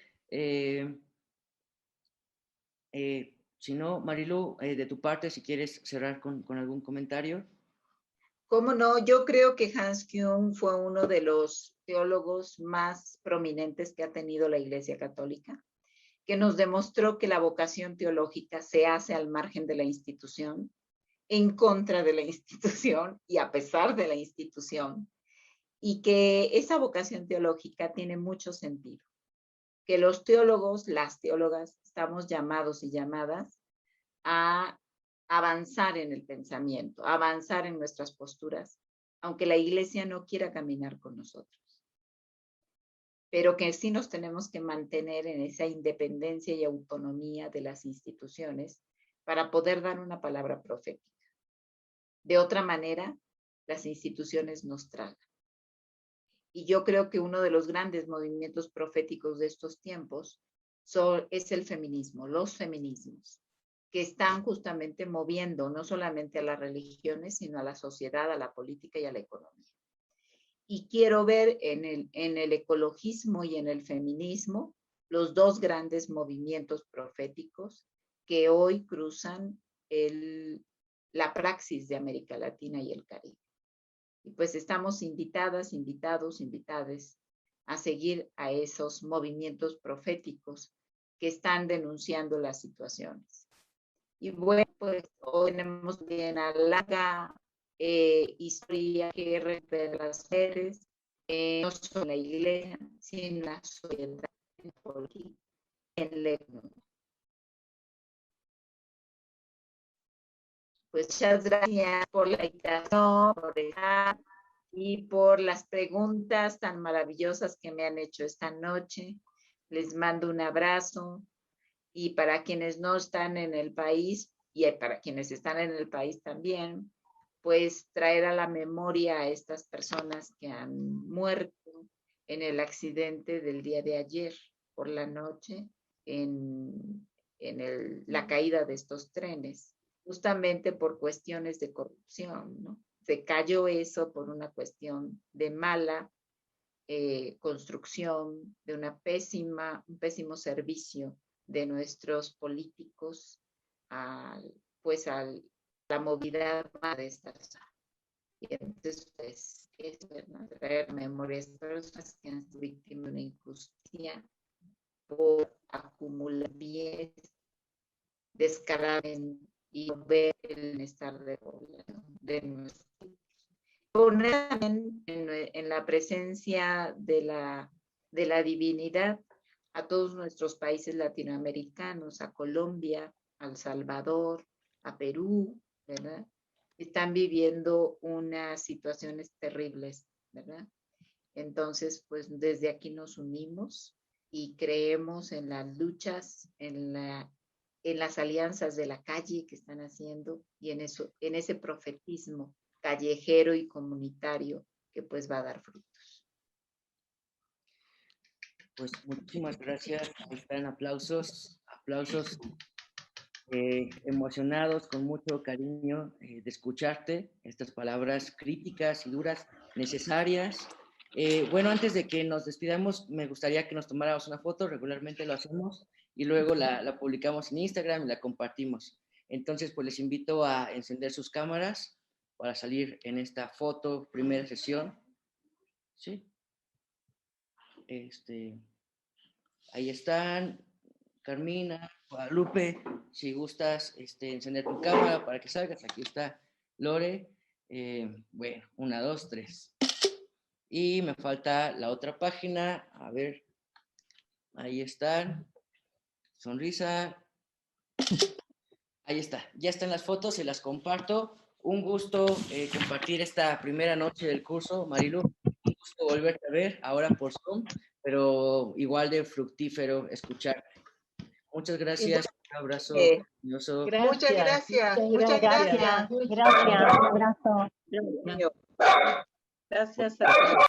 Si no, Marilu, de tu parte, si quieres cerrar con algún comentario. ¿Cómo no? Yo creo que Hans Küng fue uno de los teólogos más prominentes que ha tenido la Iglesia Católica, que nos demostró que la vocación teológica se hace al margen de la institución, en contra de la institución y a pesar de la institución, y que esa vocación teológica tiene mucho sentido, que los teólogos, las teólogas, estamos llamados y llamadas a avanzar en el pensamiento, a avanzar en nuestras posturas, aunque la Iglesia no quiera caminar con nosotros, pero que sí nos tenemos que mantener en esa independencia y autonomía de las instituciones para poder dar una palabra profética. De otra manera, las instituciones nos tragan. Y yo creo que uno de los grandes movimientos proféticos de estos tiempos es el feminismo, los feminismos, que están justamente moviendo no solamente a las religiones, sino a la sociedad, a la política y a la economía. Y quiero ver en el ecologismo y en el feminismo los dos grandes movimientos proféticos que hoy cruzan la praxis de América Latina y el Caribe. Y pues estamos invitadas, invitados, invitades a seguir a esos movimientos proféticos que están denunciando las situaciones. Y bueno, pues hoy tenemos bien a larga historia que refiere a las mujeres, no solo en la iglesia, sino en la sociedad, en la política, en la economía. Pues muchas gracias por la invitación, por dejar y por las preguntas tan maravillosas que me han hecho esta noche. Les mando un abrazo y para quienes no están en el país y para quienes están en el país también, pues traer a la memoria a estas personas que han muerto en el accidente del día de ayer por la noche en la caída de estos trenes, justamente por cuestiones de corrupción, ¿no? Se cayó eso por una cuestión de mala construcción, de un pésimo servicio de nuestros políticos a la movilidad de estas. Y entonces, pues, es traer memoria a estas personas que han sido víctimas de una injusticia por acumular bienes descaradamente y ver el bienestar de nuestros hijos. Poner en la presencia de la divinidad a todos nuestros países latinoamericanos, a Colombia, a El Salvador, a Perú, ¿verdad? Están viviendo unas situaciones terribles, ¿verdad? Entonces, pues desde aquí nos unimos y creemos en las luchas, en las alianzas de la calle que están haciendo y en ese profetismo callejero y comunitario que pues va a dar frutos. Pues muchísimas gracias. Ahí están aplausos emocionados, con mucho cariño de escucharte, estas palabras críticas y duras, necesarias. Bueno, antes de que nos despidamos, me gustaría que nos tomáramos una foto, regularmente lo hacemos, y luego la publicamos en Instagram y la compartimos. Entonces, pues les invito a encender sus cámaras para salir en esta foto, primera sesión. ¿Sí? Ahí están, Carmina, Guadalupe, si gustas encender tu cámara para que salgas. Aquí está Lore. Bueno, 1, 2, 3. Y me falta la otra página. A ver, ahí están. Sonrisa. Ahí está. Ya están las fotos, se las comparto. Un gusto compartir esta primera noche del curso, Marilu. Un gusto volverte a ver, ahora por Zoom, pero igual de fructífero escucharte. Muchas gracias. Un abrazo. Muchas gracias. Muchas gracias. Gracias. Un abrazo. Gracias a todos.